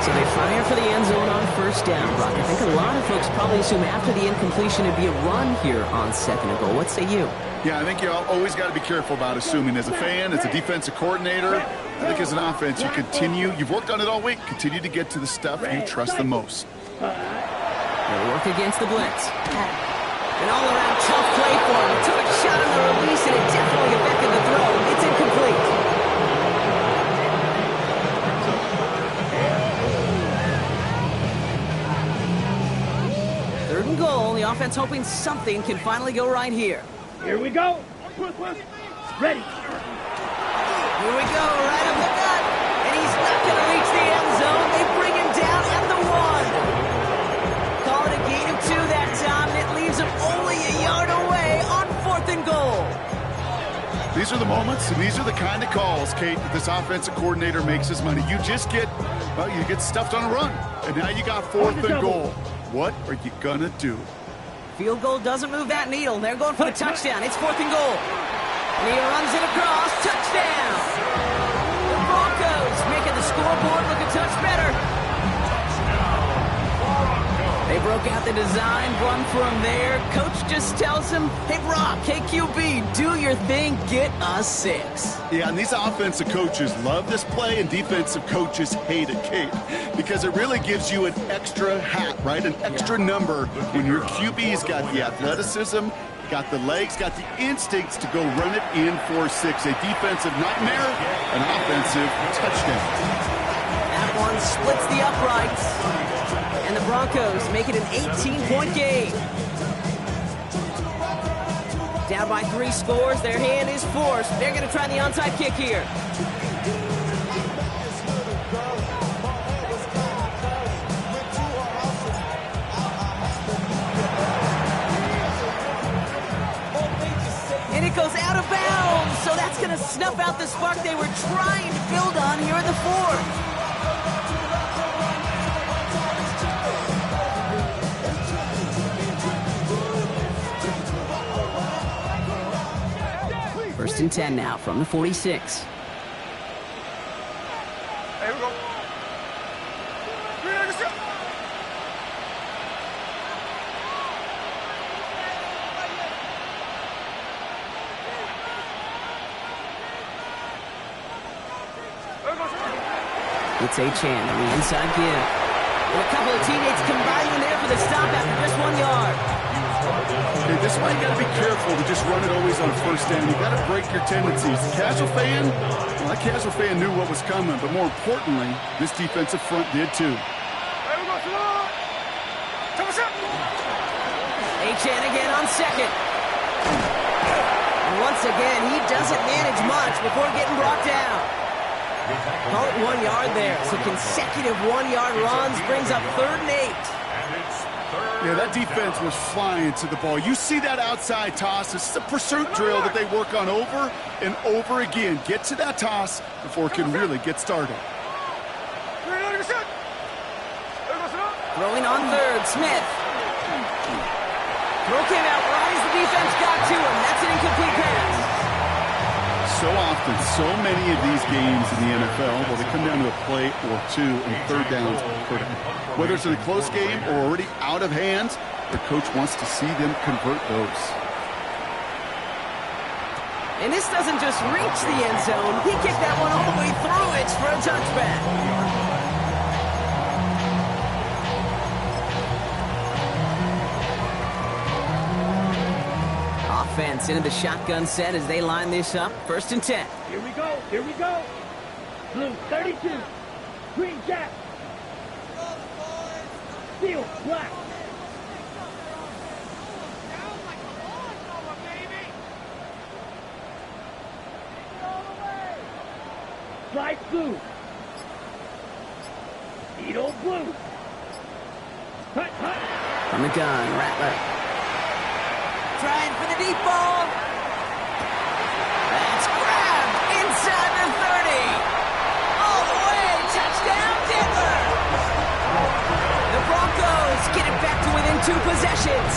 B: So they fire for the end zone on first down, Brock. I think a lot of folks probably assume after the incompletion it'd be a run here on second and goal. What say you?
E: Yeah, I think you always got to be careful about assuming. As a fan, as a defensive coordinator, I think as an offense, you've worked on it all week, continue to get to the stuff you trust the most.
B: They'll work against the blitz. An all-around tough play for him. He took a shot on the release, and it definitely affected the throw. It's incomplete. Third and goal. The offense hoping something can finally go right here.
D: Here we go. Ready.
B: Here we go, right up the gut. And he's not going to reach the end zone. They bring him down at the 1. Call it a gain of 2 that time, and it leaves him only a yard away on 4th and goal.
E: These are the moments, and these are the kind of calls, Kate, that this offensive coordinator makes his money. You just get stuffed on a run, and now you got 4th and goal. What are you going to do?
B: Field goal doesn't move that needle. They're going for the touchdown. It's 4th and goal. And he runs it across. Touchdown. The Broncos making the scoreboard look a touch better. They broke out the design, run from there. Coach just tells him, hey, Brock, hey, QB, do your thing, get us 6.
E: Yeah, and these offensive coaches love this play, and defensive coaches hate it, Kate, because it really gives you an extra hat, right? An extra number when your QB's got the athleticism, got the legs, got the instincts to go run it in for 6. A defensive nightmare, an offensive touchdown.
B: That one splits the uprights. And the Broncos make it an 18-point game. Down by 3 scores, their hand is forced. They're going to try the onside kick here. And it goes out of bounds, so that's going to snuff out the spark they were trying to build on here in the 4th. First and 10 now from the 46.
F: Hey, we go.
B: It's Achan on the inside give. And a couple of teammates combining there for the stop after just 1 yard.
E: Okay, this is why you got to be careful to just run it always on first down. You got to break your tendencies. Casual fan, well, that casual fan knew what was coming, but more importantly, this defensive front did too.
B: Achan again on second. And once again, he doesn't manage much before getting brought down. Call it 1 yard there. So consecutive 1-yard runs brings up 3rd and 8.
E: Yeah, that defense was flying to the ball. You see that outside toss. This is a pursuit drill that they work on over and over again. Get to that toss before it can really get started.
B: Throwing on third, Smith. Throw came out right as the defense got to him. That's an incomplete pass.
E: So often, so many of these games in the NFL, well, they come down to a play or two and third downs per down. Whether it's in a close game or already out of hand, their coach wants to see them convert those.
B: And this doesn't just reach the end zone. He kicked that one all the way through it for a touchback. Offense into the shotgun set as they line this up. 1st and 10.
D: Here we go. Here we go. Blue 32. Green Jack. Steel black. Slide blue. Edo blue. Hut, hut.
B: From the gun, Rattler. Trying for the deep ball. That's grabbed inside the 30. All the way. Touchdown, Denver. The Broncos get it back to within 2 possessions.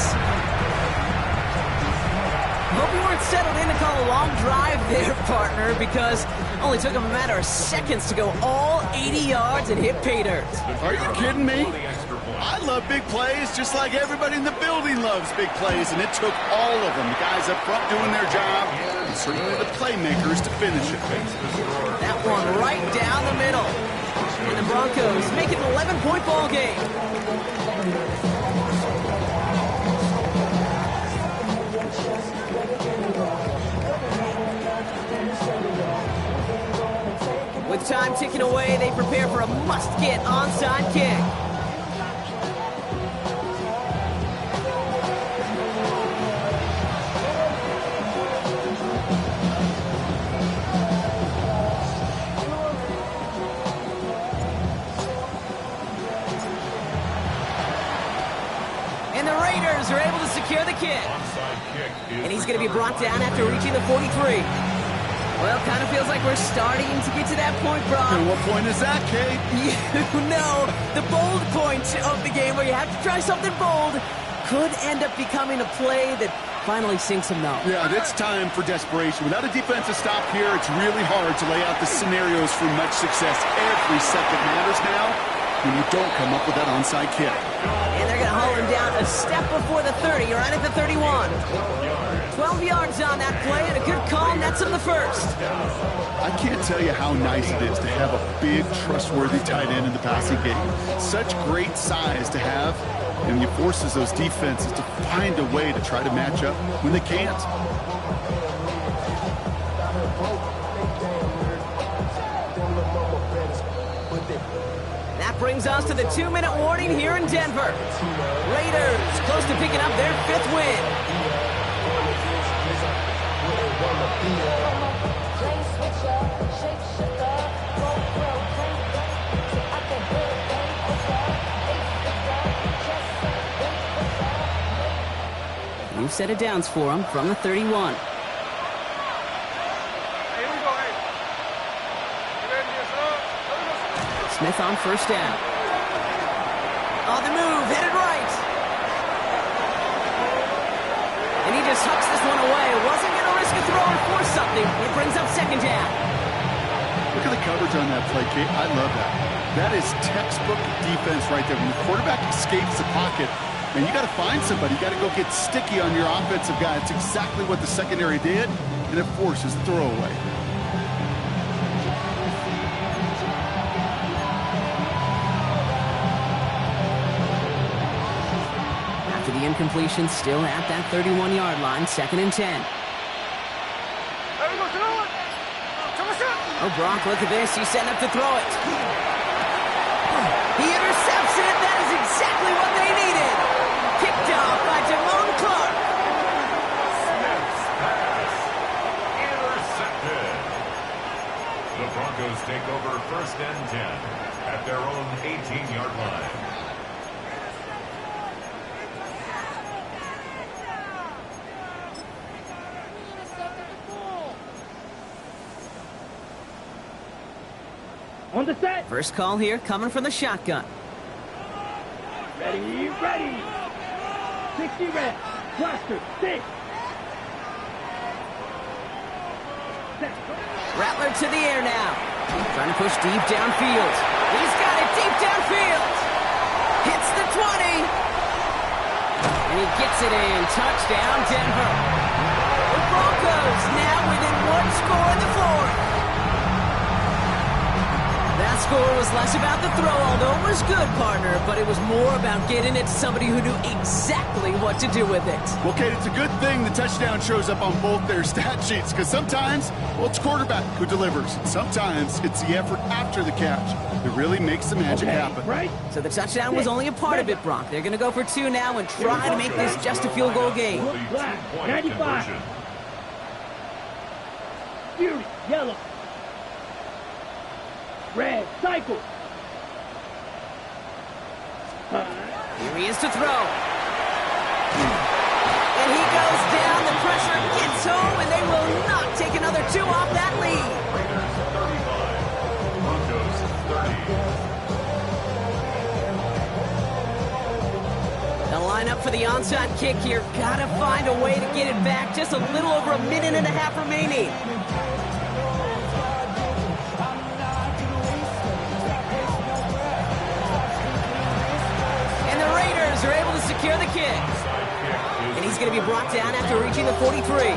B: Hope you weren't settled in to call a long drive there, partner, because it only took them a matter of seconds to go all 80 yards and hit pay dirt.
E: Are you kidding me? I love big plays just like everybody in the building loves big plays, and it took all of them, the guys up front doing their job, and certainly the playmakers to finish it.
B: That one right down the middle. And the Broncos make it an 11-point ball game. With time ticking away, they prepare for a must-get onside kick. And the Raiders are able to secure the kick. And he's going to be brought down after reaching the 43. Well, kind of feels like we're starting to get to that point, Brock.
E: And what point is that, Kate?
B: You know, the bold point of the game where you have to try something bold could end up becoming a play that finally sinks them now.
E: Yeah, it's time for desperation. Without a defensive stop here, it's really hard to lay out the scenarios for much success. Every second matters now when you don't come up with that onside kick.
B: And they're going to haul him down a step before the 30. You're right at the 31. 12 yards on that play, and a good call nets him the first.
E: I can't tell you how nice it is to have a big, trustworthy tight end in the passing game. Such great size to have, and it forces those defenses to find a way to try to match up when they can't.
B: That brings us to the 2-minute warning here in Denver. Raiders close to picking up their 5th win. New set of downs for him from the 31. Smith on 1st down. On the move, headed right. And he just hucks this one away. Wasn't going to risk a throw and force something. It brings up 2nd down.
E: Look at the coverage on that play, Kate. I love that. That is textbook defense right there. When the quarterback escapes the pocket, and you got to find somebody. You got to go get sticky on your offensive guy. It's exactly what the secondary did, and it forces the throwaway.
B: After the incompletion, still at that 31-yard line, 2nd and 10. Oh, Brock, look at this. He's setting up to throw it. He intercepts it. That is exactly what they needed. Picked off by Jamon Clark.
C: Smith's pass intercepted. The Broncos take over 1st and 10 at their own 18-yard line.
D: On the set.
B: First call here coming from the shotgun.
D: Ready, ready. 60 reps. Blaster, 6. Set.
B: Rattler to the air now. Trying to push deep downfield. He's got it deep downfield. Hits the 20. And he gets it in. Touchdown, Denver. The Broncos now within 1 score in the fourth. That score was less about the throw, although it was good, partner, but it was more about getting it to somebody who knew exactly what to do with it.
E: Well, Kate, it's a good thing the touchdown shows up on both their stat sheets, because sometimes, well, it's quarterback who delivers. Sometimes it's the effort after the catch that really makes the magic happen.
D: Right?
B: So the touchdown was only a part of it, Brock. They're going to go for 2 now and try to make this just a field goal game.
D: Black, 95. Fury, yellow. Red, cycle.
B: Here he is to throw. And he goes down. The pressure gets home, and they will not take another 2 off that lead.
C: Broncos 30.
B: The lineup for the onside kick here. Gotta find a way to get it back. Just a little over a minute and a half remaining. Are able to secure the kick. And he's going to be brought down after reaching the 43.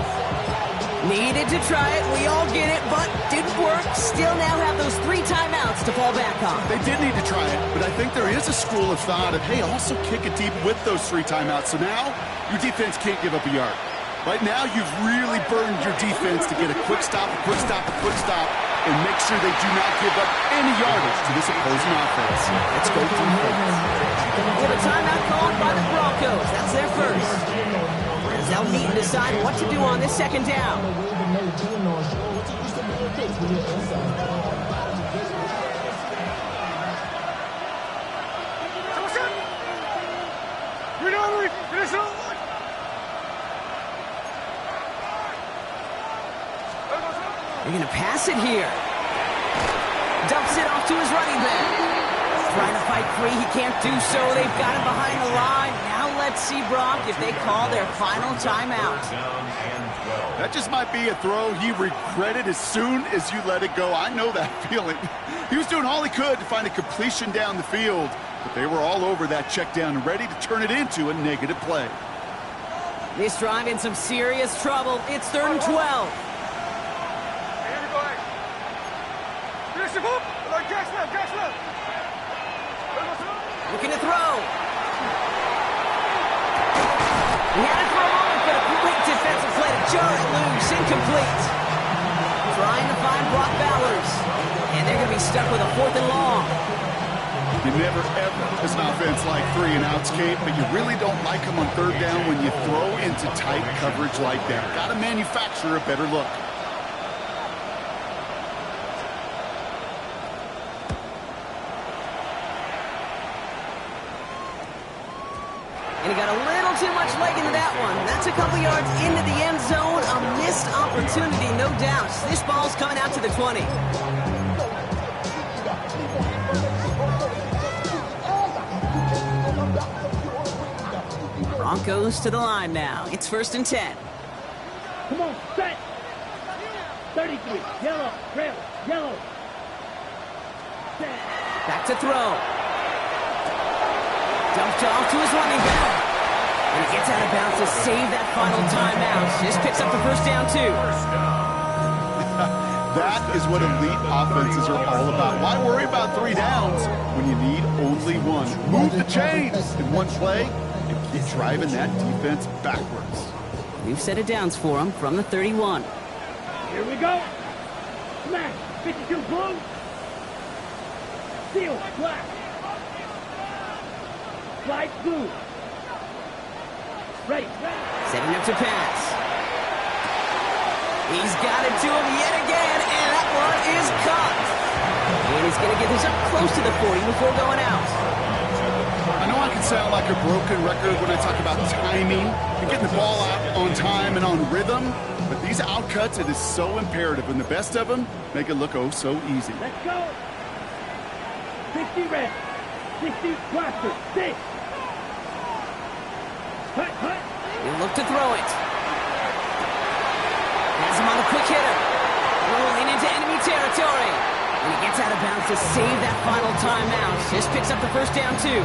B: Needed to try it. We all get it, but didn't work. Still now have those 3 timeouts to fall back on.
E: They did need to try it, but I think there is a school of thought of, hey, also kick it deep with those 3 timeouts. So now your defense can't give up a yard. Right now, you've really burdened your defense to get a quick stop, a quick stop, a quick stop, and make sure they do not give up any yardage to this opposing offense. Let's go defense.
B: With a timeout called by the Broncos. That's their first. As they'll meet and decide what to do on this second down. They're going to pass it here. Dumps it off to his running back. Trying to fight free, he can't do so. They've got him behind the line. Now let's see, Brock, if they call their final timeout.
E: That just might be a throw he regretted as soon as you let it go. I know that feeling. He was doing all he could to find a completion down the field, but they were all over that check down, ready to turn it into a negative play.
B: This drive in some serious trouble. It's 3rd and 12. Looking to throw. He had it for a moment, but a quick defensive play to jar it loose. Incomplete. Trying to find Brock Bowers. And they're going to be stuck with a 4th and long.
E: You never, ever, as an offense, like 3 and outs, Kate, but you really don't like them on 3rd down when you throw into tight coverage like that. Got to manufacture a better look.
B: And he got a little too much leg into that one. That's a couple yards into the end zone. A missed opportunity, no doubt. This ball's coming out to the 20. Broncos to the line now. It's 1st and 10.
D: Come on, set. 33, yellow, red, yellow. Set.
B: Back to throw. Dumped off to his running back. And he gets out of bounds to save that final timeout. Just picks up the 1st down, too.
E: That is what elite offenses are all about. Why worry about 3 downs when you need only 1? Move the chains in one play and keep driving that defense backwards.
B: New set of downs for him from the 31.
D: Here we go. Smash. 52 blue. Seal black. Slide blue. Ready.
B: Setting up to pass. He's got it to him yet again, and that one is caught. And he's going to get this up close to the 40 before going out.
E: I know I can sound like a broken record when I talk about timing and getting the ball out on time and on rhythm, but these outcuts, it is so imperative, and the best of them make it look oh so easy.
D: Let's go. 60 red. 60 blaster. 6. Hut, hut.
B: He'll look to throw it. Has him on the quick hitter. Rolling into enemy territory. And he gets out of bounds to save that final timeout. Just picks up the first down, too.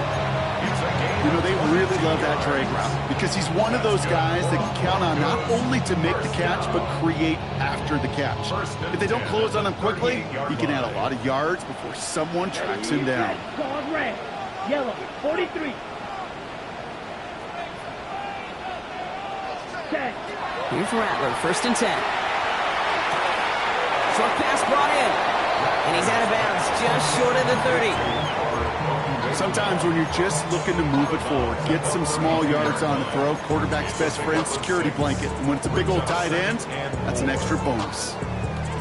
E: You know, they really love that drag route because he's one of those guys that can count on not only to make the catch, but create after the catch. If they don't close on him quickly, he can add a lot of yards before someone tracks him down.
D: Solid red. Yellow. 43. 10.
B: Here's Rattler, 1st and 10. Short pass brought in. And he's out of bounds, just short of the 30.
E: Sometimes when you're just looking to move it forward, get some small yards on the throw, quarterback's best friend, security blanket. And when it's a big old tight end, that's an extra bonus.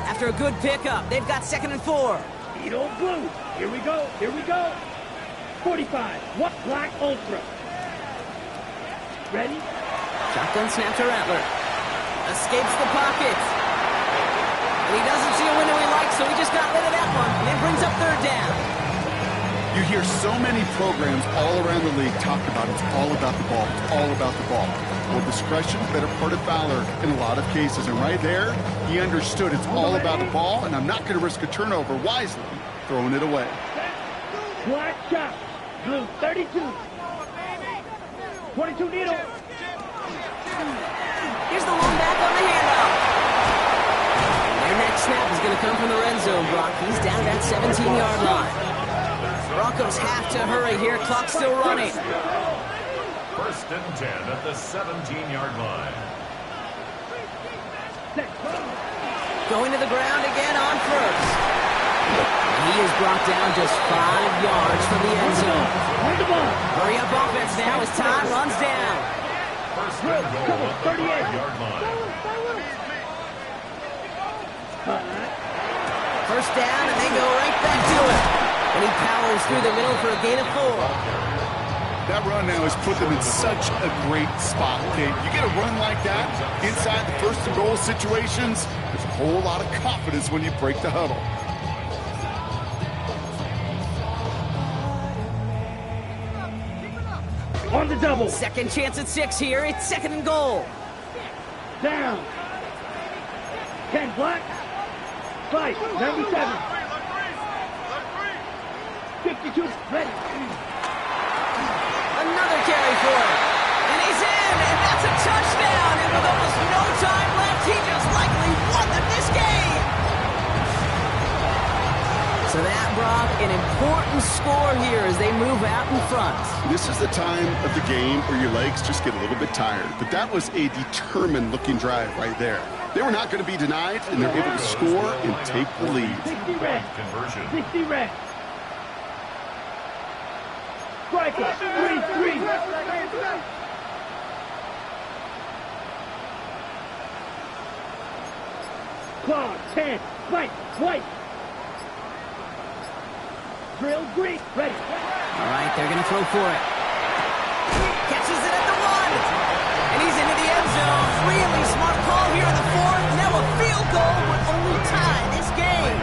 B: After a good pickup, they've got 2nd and 4.
D: Eat old blue. Here we go. Here we go. 45. What black ultra? Ready?
B: Shotgun snap to Rattler. Escapes the pocket. And he doesn't see a window he likes, so he just got rid of that one. And it brings up 3rd down.
E: You hear so many programs all around the league talk about it's all about the ball. It's all about the ball. Well, discretion, better part of valor in a lot of cases. And right there, he understood it's all about the ball, and I'm not going to risk a turnover wisely, throwing it away.
D: Black shot. Blue 32. 22 needle.
B: Here's the long back on the handoff. Their next snap is going to come from the red zone, Brock. He's down that 17-yard line. Broncos have to hurry here. Clock still running.
C: 1st and 10 at the 17-yard line.
B: Going to the ground again on 1st. He is brought down just 5 yards from the end zone. Hurry up offense now as time runs down.
C: 1st and goal at the 5-yard line.
B: 1st down, and they go right back to it. And he powers through the middle for a gain of 4.
E: That run now has put them in such a great spot, Kate. You get a run like that inside the 1st and goal situations, there's a whole lot of confidence when you break the huddle.
D: On the double.
B: 2nd chance at 6 here. It's 2nd and goal.
D: Down. 10 black. 5. 97. 52. Ready.
B: Another carry for him. And he's in. And that's a touchdown. And with almost no time left, he just likely won them this game. So that, Brock, an important score here as they move out in front.
E: This is the time of the game where your legs just get a little bit tired. But that was a determined-looking drive right there. They were not going to be denied, and they're able to score and take the lead.
D: 60 red.
C: Conversion.
D: 60 red. Striker. 3-3. Claw. 10. Fight. White. Drill green. Ready.
B: All right, they're going to throw for it. Catches it at the 1. And he's into the end zone. Really smart call here in the 4th. Now a field goal would only tie this game.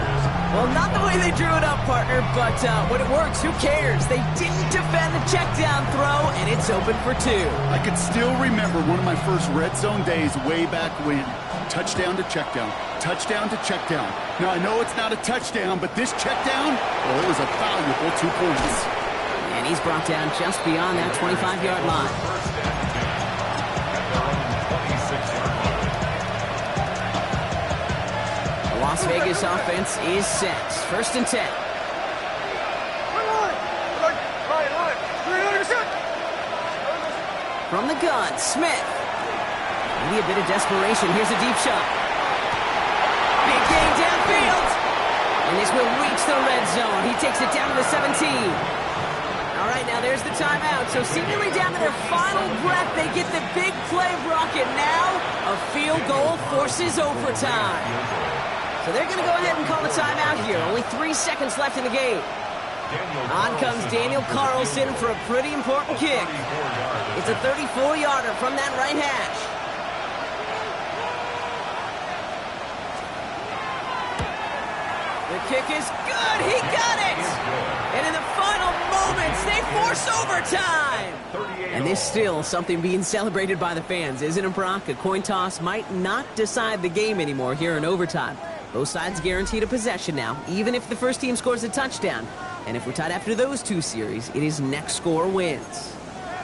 B: Well, not the way they drew it up, partner, but when it works, who cares? They didn't defend the check down throw, and it's open for 2.
E: I could still remember one of my first red zone days way back when. Touchdown to check down. Touchdown to check down. Now, I know it's not a touchdown, but this check down, well, it was a valuable 2 points.
B: And he's brought down just beyond that 25-yard line. The Las Vegas offense is set. 1st and 10. From the gun, Smith. Maybe a bit of desperation. Here's a deep shot. Big gain downfield. And this will reach the red zone. He takes it down to the 17. All right, now there's the timeout. So seemingly down to their final breath, they get the big play, Brock, and now a field goal forces overtime. So they're going to go ahead and call a timeout here. Only 3 seconds left in the game. On comes Daniel Carlson for a pretty important kick. It's a 34-yarder from that right hash. The kick is good. He got it. And in the force overtime! And there's still something being celebrated by the fans, isn't it, Brock? A coin toss might not decide the game anymore here in overtime. Both sides guaranteed a possession now, even if the first team scores a touchdown. And if we're tied after those two series, it is next score wins.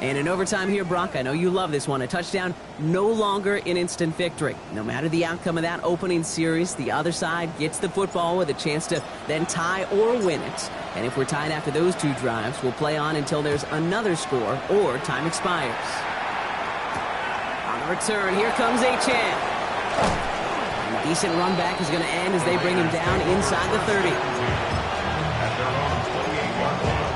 B: And in overtime here, Brock, I know you love this one. A touchdown, no longer an instant victory. No matter the outcome of that opening series, the other side gets the football with a chance to then tie or win it. And if we're tied after those two drives, we'll play on until there's another score or time expires. On the return, here comes Achane. And a decent run back is going to end as they bring him down inside the 30.
C: At their own 28-yard line.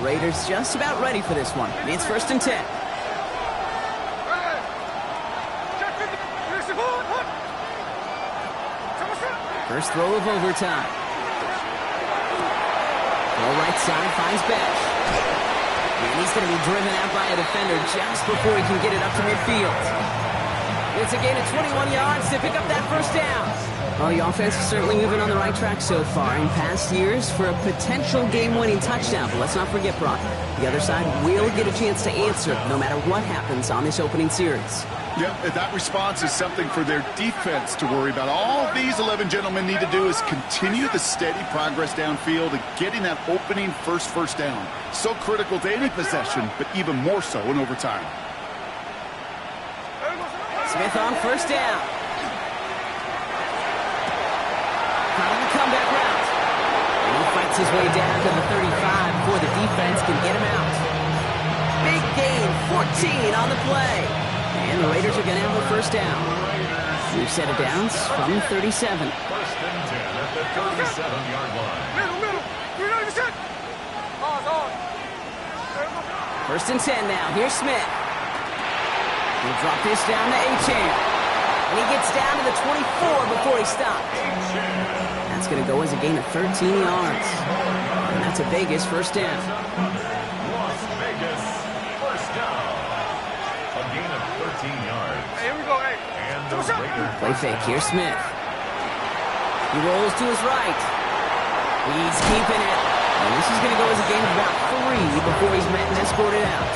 B: Raiders just about ready for this one. It's 1st and 10. First throw of overtime. Ball right side finds Bash. And he's going to be driven out by a defender just before he can get it up to midfield. It's a gain of 21 yards to pick up that first down. Well, the offense is certainly moving on the right track so far in past years for a potential game-winning touchdown. But let's not forget, Brock, the other side will get a chance to answer no matter what happens on this opening series.
E: Yep, that response is something for their defense to worry about. All these 11 gentlemen need to do is continue the steady progress downfield and getting that opening first down. So critical to any possession, but even more so in overtime.
B: Smith on first down. Not on the comeback route. And he fights his way down to the 35 before the defense can get him out. Big gain, 14 on the play. And the Raiders are going to have a first down. New set of downs from 37.
C: 1st and 10 at the 37-yard line.
F: Middle. 390%. On.
B: 1st and 10 now. Here's Smith. He'll drop this down to Achane. And he gets down to the 24 before he stops. That's going to go as a gain of 13 yards. And that's a Vegas first down.
C: Las Vegas, first down. A gain of 13 yards.
F: Hey, here we go, hey.
C: And the Raiders.
B: Play fake. Here's Smith. He rolls to his right. He's keeping it. And this is going to go as a gain of about 3 before he's met and escorted out.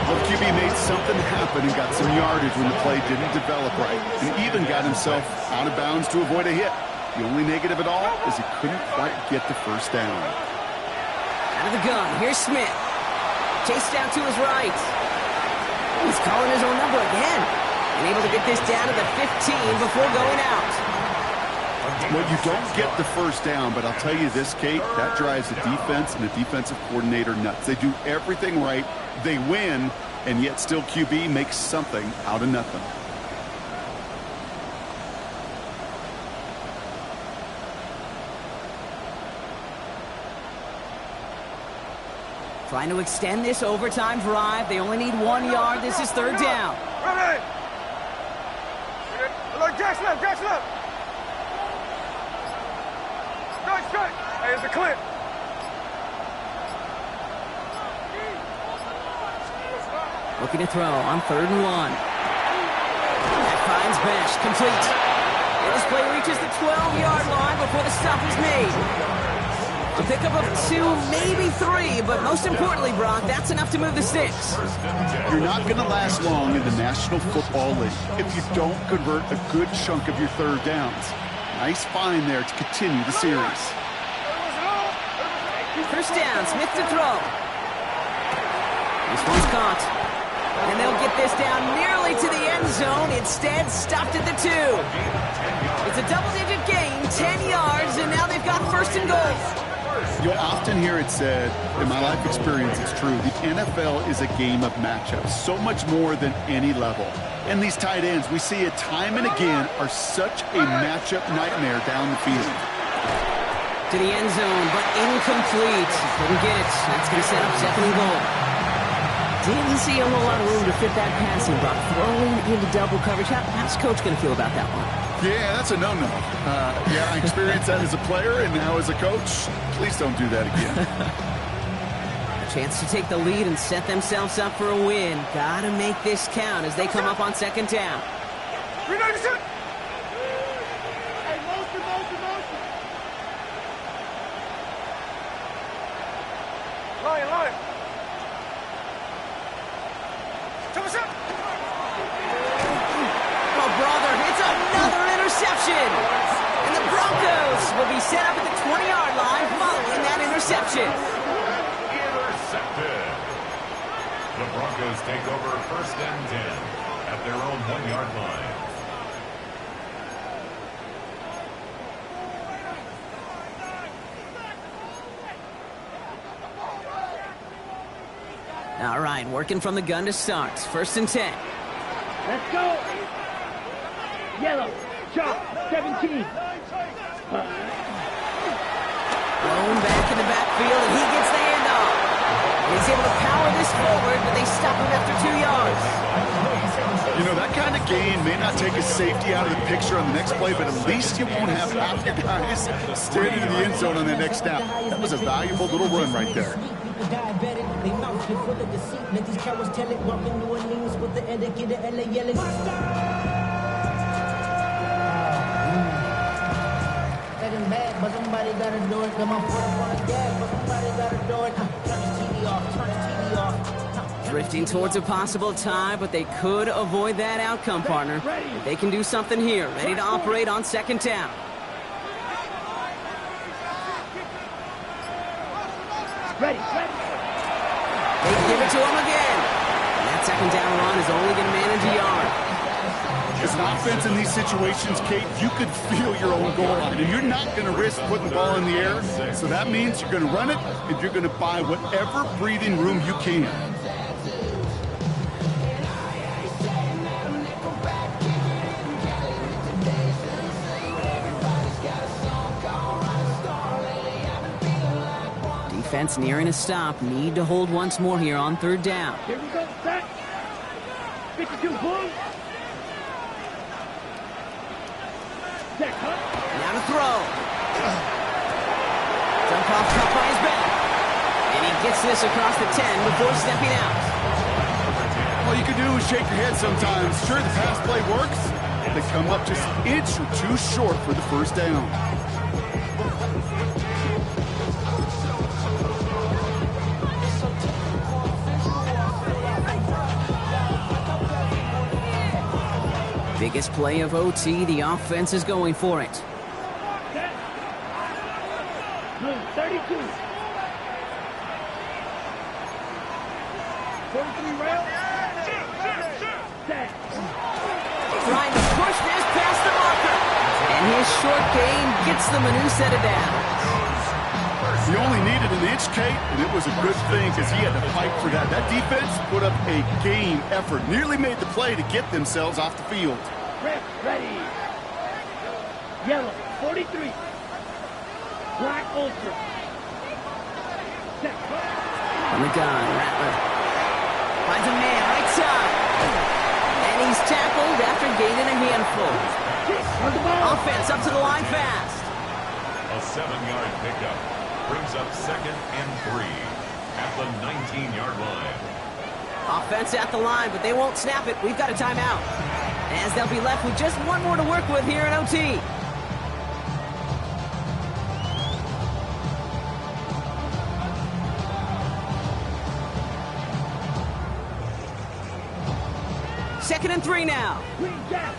E: Well, QB made something happen and got some yardage when the play didn't develop right, and even got himself out of bounds to avoid a hit. The only negative at all is he couldn't quite get the first down.
B: Out of the gun, here's Smith. Chased down to his right. He's calling his own number again. And able to get this down to the 15 before going out.
E: Well, you don't get the first down, but I'll tell you this, Kate, that drives the defense and the defensive coordinator nuts. They do everything right. They win, and yet still QB makes something out of nothing.
B: Trying to extend this overtime drive. They only need 1 yard. This is 3rd down.
F: Ready. Look, Jack's left. Straight. Hey, it's a clip.
B: Looking to throw on 3rd and 1. That finds Bash, complete. And this play reaches the 12-yard line before the stop is made. A pickup of 2, maybe 3, but most importantly, Brock, that's enough to move the sticks.
E: You're not going to last long in the National Football League if you don't convert a good chunk of your 3rd downs. Nice find there to continue the series.
B: First down, Smith to throw. This one's caught. And they'll get this down nearly to the end zone. Instead, stopped at the 2. It's a double-digit gain, 10 yards, and now they've got 1st and goal.
E: You'll often hear it said, in my life experience, it's true, the NFL is a game of matchups, so much more than any level. And these tight ends, we see it time and again, are such a matchup nightmare down the field.
B: To the end zone, but incomplete. Couldn't get it. That's going to set up 2nd and goal. Didn't see a whole lot of room to fit that passing, but throwing into double coverage. How's Coach going to feel about that one?
E: Yeah, that's a no-no. Yeah, I experienced that as a player and now as a coach. Please don't do that again.
B: A chance to take the lead and set themselves up for a win. Gotta make this count as they come up on 2nd down.
F: 390%.
B: catches.
C: Intercepted. The Broncos take over 1st and 10 at their own 1-yard line.
B: All right, working from the gun to start. 1st and 10.
D: Let's go. Yellow, chop, 17.
B: Thrown back in the backfield, and he gets the handoff. He's able to power this forward, but they stop him after 2 yards.
E: You know, that kind of gain may not take a safety out of the picture on the next play, but at least you won't have half your guys standing in the end zone on that next snap. That was a valuable little run right there.
G: They mouth you full of deceit. Let these cowards tell it. Walking New Orleans with the etiquette of LA yelling. That is bad, but somebody gotta do it. Come on, put up on the gas, but somebody gotta do it. Turn the TV off, turn the TV off.
B: Drifting towards a possible tie, but they could avoid that outcome, partner. If they can do something here, ready to operate on 2nd down.
D: Ready.
B: They give it to him again. And that 2nd down run is only going to manage a yard.
E: As an offense in these situations, Kate, you could feel your own goal line, and you're not going to risk putting the ball in the air. So that means you're going to run it, and you're going to buy whatever breathing room you can.
B: Defense nearing a stop. Need to hold once more here on 3rd down.
D: Here we go, set. 52, boom. Set, cut.
B: Now to throw. Jump off cut by his back. And he gets this across the 10 before stepping out.
E: All you can do is shake your head sometimes. Sure, the pass play works. They come up just an inch or two short for the 1st down.
B: Biggest play of OT. The offense is going for it.
D: Set. Blue, 32. 43 rail. Set.
B: Trying to push this past the marker. And his short gain gets them a new set of downs.
E: He only needed an inch, Kate, and it was a good thing because he had to fight for that. That defense put up a game effort, nearly made the play to get themselves off the field.
D: Ready. Yellow, 43. Black ultra. Set.
B: On the gun, Rattler finds a man right side. And he's tackled after gaining a handful.
D: On the ball.
B: Offense up to the line fast.
C: A 7-yard pickup brings up 2nd and 3 at the 19-yard line.
B: Offense at the line, but they won't snap it. We've got a timeout. As they'll be left with just one more to work with here in OT. Second and 3 now.
D: Green gap.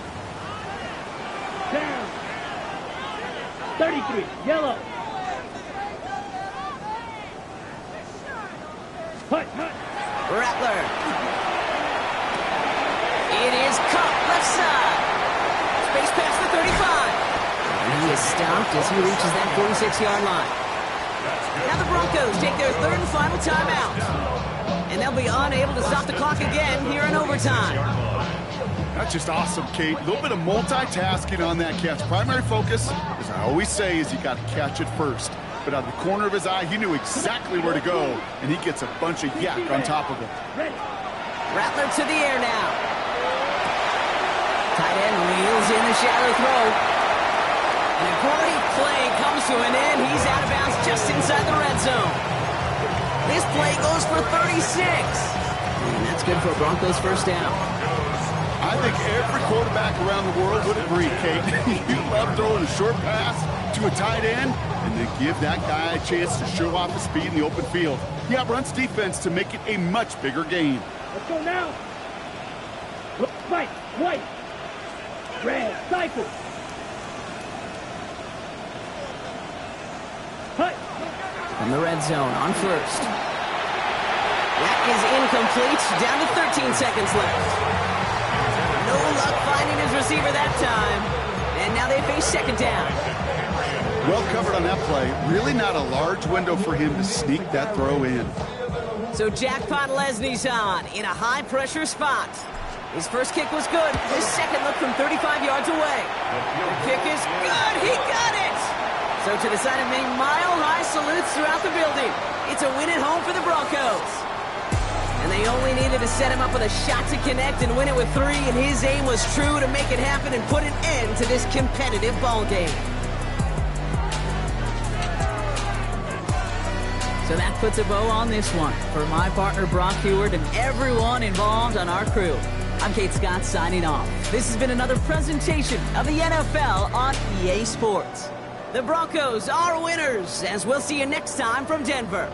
D: Down. 33. Yellow. Hut.
B: Rattler. It is Cup, left side. Space past the 35. And he is stopped as he reaches that 46-yard line. Now the Broncos take their 3rd and final timeout. And they'll be unable to stop the clock again here in overtime.
E: That's just awesome, Kate. A little bit of multitasking on that catch. Primary focus, as I always say, is you got to catch it first. But out of the corner of his eye, he knew exactly where to go, and he gets a bunch of yak on top of it.
B: Rattler to the air now. Tight end wheels in the shallow throw. And a great play comes to an end. He's out of bounds just inside the red zone. This play goes for 36. And that's good for a Broncos 1st down.
E: I think every quarterback around the world would agree, Kate. You love throwing a short pass to a tight end and then give that guy a chance to show off his speed in the open field. He outruns defense to make it a much bigger game.
D: Let's go now. Right, white, red, cycle. Hut.
B: From the red zone on first. That is incomplete. Down to 13 seconds left. No luck finding his receiver that time. And now they face second down.
E: Well covered on that play. Really not a large window for him to sneak that throw in.
B: So Jackpot Lesney's on in a high-pressure spot. His first kick was good. His second look from 35 yards away. The kick is good. He got it! So to the side of me, mile-high salutes throughout the building. It's a win at home for the Broncos. And they only needed to set him up with a shot to connect and win it with 3, and his aim was true to make it happen and put an end to this competitive ball game. So that puts a bow on this one. For my partner, Brock Heward, and everyone involved on our crew, I'm Kate Scott signing off. This has been another presentation of the NFL on EA Sports. The Broncos are winners, as we'll see you next time from Denver.